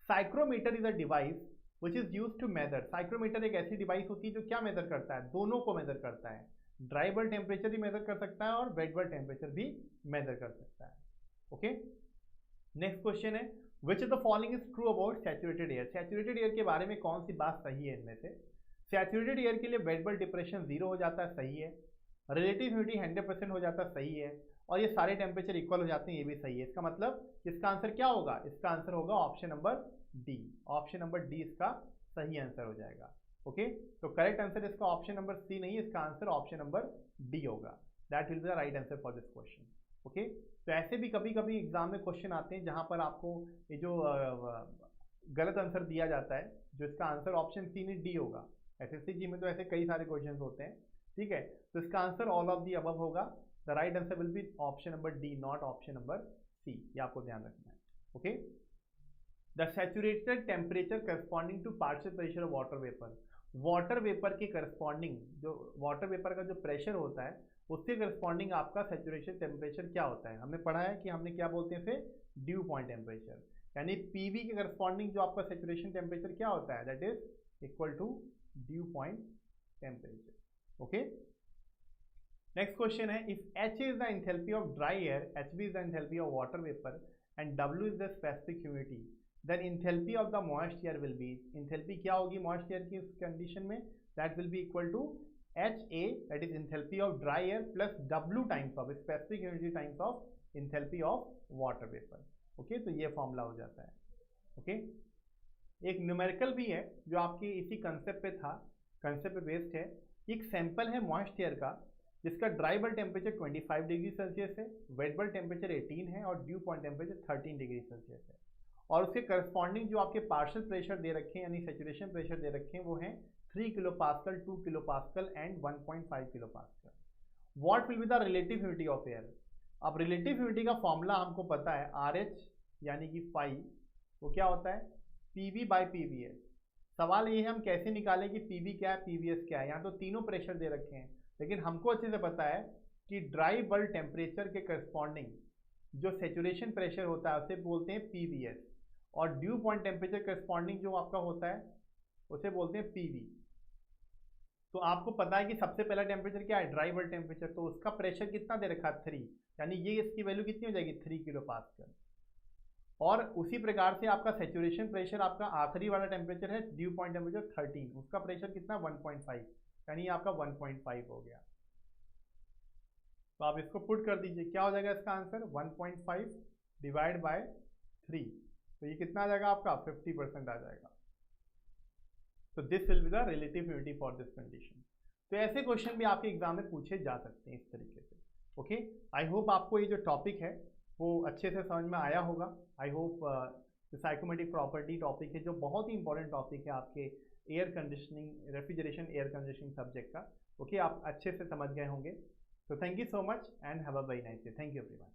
psychrometer is a device which is use to measure, psychrometer एक ऐसी डिवाइस होती है जो क्या मेजर करता है, दोनों को मेजर करता है, ड्राई बल्ब टेम्परेचर भी मेजर कर सकता है और वेट बल्ब टेम्परेचर भी मेजर कर सकता है। ओके, नेक्स्ट क्वेश्चन है which of the following is true about saturated air, saturated air के बारे में कौन सी बात सही है इनमें से। सैचुरेटेड एयर के लिए वेट बल्ब डिप्रेशन 0 हो जाता है, सही है। रिलेटिव ह्यूमिडिटी 100% हो जाता है, सही है। और ये सारे टेम्परेचर इक्वल हो जाते हैं, ये भी सही है। इसका मतलब इसका आंसर क्या होगा, इसका आंसर होगा option number D, option number D इसका सही आंसर हो जाएगा। ओके, तो करेक्ट आंसर इसका ऑप्शन नंबर सी नहीं, इसका आंसर ऑप्शन नंबर डी होगा। That will be the right answer for this question. Okay, तो ऐसे भी कभी कभी एग्जाम में क्वेश्चन आते हैं जहां पर आपको ये जो गलत आंसर दिया जाता है, जो इसका आंसर ऑप्शन सी नहीं डी होगा। एसएससी जी में तो ऐसे कई सारे क्वेश्चन होते हैं, ठीक है। तो इसका answer all of the above होगा। The right answer will be option number D, not option number C, ये आपको ध्यान रखना है। Okay, the saturated temperature corresponding to partial pressure of water vapour, water vapour के करस्पॉन्डिंग जो वाटर वेपर का जो प्रेशर होता है उसके करस्पॉन्डिंग आपका सैचुरेशन टेम्परेचर क्या होता है। हमने पढ़ा है कि हमने क्या बोलते हैं इसे, ड्यू पॉइंट टेम्परेचर, यानी पीवी के करस्पॉन्डिंग जो आपका सैचुरेशन टेम्परेचर क्या होता है, that is equal to dew point temperature. Okay, next question है if H is the enthalpy of dry air, HB is the enthalpy of water vapour and W is the specific humidity, then enthalpy of the moist air will be, enthalpy क्या होगी मॉइस्ट एयर की कंडीशन में, that will be equal to HA, that is enthalpy of dry air plus W times of specific humidity times of enthalpy of water vapour. Okay, तो ये फॉर्मूला हो जाता है। ओके, एक न्यूमेरिकल भी है जो आपके इसी कंसेप्ट पे था, कंसेप्ट पे बेस्ड है। एक सैंपल है मॉइस्ट एयर का जिसका dry bulb temperature 25 degree Celsius है, वेट बल्ब टेम्परेचर 18 है और due point temperature 13 degree Celsius है। और उसके करस्पॉन्डिंग जो आपके पार्शियल प्रेशर दे रखे हैं यानी सैचुरेशन प्रेशर दे रखे हैं वो हैं 3 kilo pascal, 2 kilo pascal and 1.5 kilo pascal. What will be the relative humidity of air, अब रिलेटिव ह्यूमिडिटी का फॉर्मूला हमको पता है, RH यानी कि फाई, वो क्या होता है PV बाई PVS। सवाल ये है हम कैसे निकालें कि PV क्या है PVS क्या है। यहाँ तो तीनों प्रेशर दे रखे हैं, लेकिन हमको अच्छे से पता है कि ड्राई बल्ब टेम्परेचर के करस्पॉन्डिंग जो सैचुरेशन प्रेशर होता है उसे बोलते हैं PVS, और ड्यू पॉइंट टेम्परेचर करस्पॉन्डिंग जो आपका होता है उसे बोलते हैं PV। तो आपको पता है कि सबसे पहला टेम्परेचर क्या है, ड्राई बल्ब टेम्परेचर, तो उसका प्रेशर कितना दे रखा है 3, यानी ये इसकी वैल्यू कितनी हो जाएगी 3 किलो पास्कल। और उसी प्रकार से आपका सैचुरेशन प्रेशर आपका आखिरी वाला टेम्परेचर है ड्यू पॉइंट टेम्परेचर 13, उसका प्रेशर कितना 1.5, यानी आपका 1.5 हो गया। तो आप इसको पुट कर दीजिए, क्या हो जाएगा इसका आंसर 1.5 डिवाइड बाय 3, तो ये कितना आ जाएगा आपका 50% आ जाएगा। तो this will be the relative humidity for this condition. तो ऐसे क्वेश्चन भी आपके एग्जाम में पूछे जा सकते हैं इस तरीके से। ओके, आई होप आपको ये जो टॉपिक है वो अच्छे से समझ में आया होगा। I hope psychometric property topic है जो बहुत ही इंपॉर्टेंट टॉपिक है आपके air conditioning, refrigeration air conditioning subject का। ओके, आप अच्छे से समझ गए होंगे। So thank you so much and have a very nice day. Thank you everyone.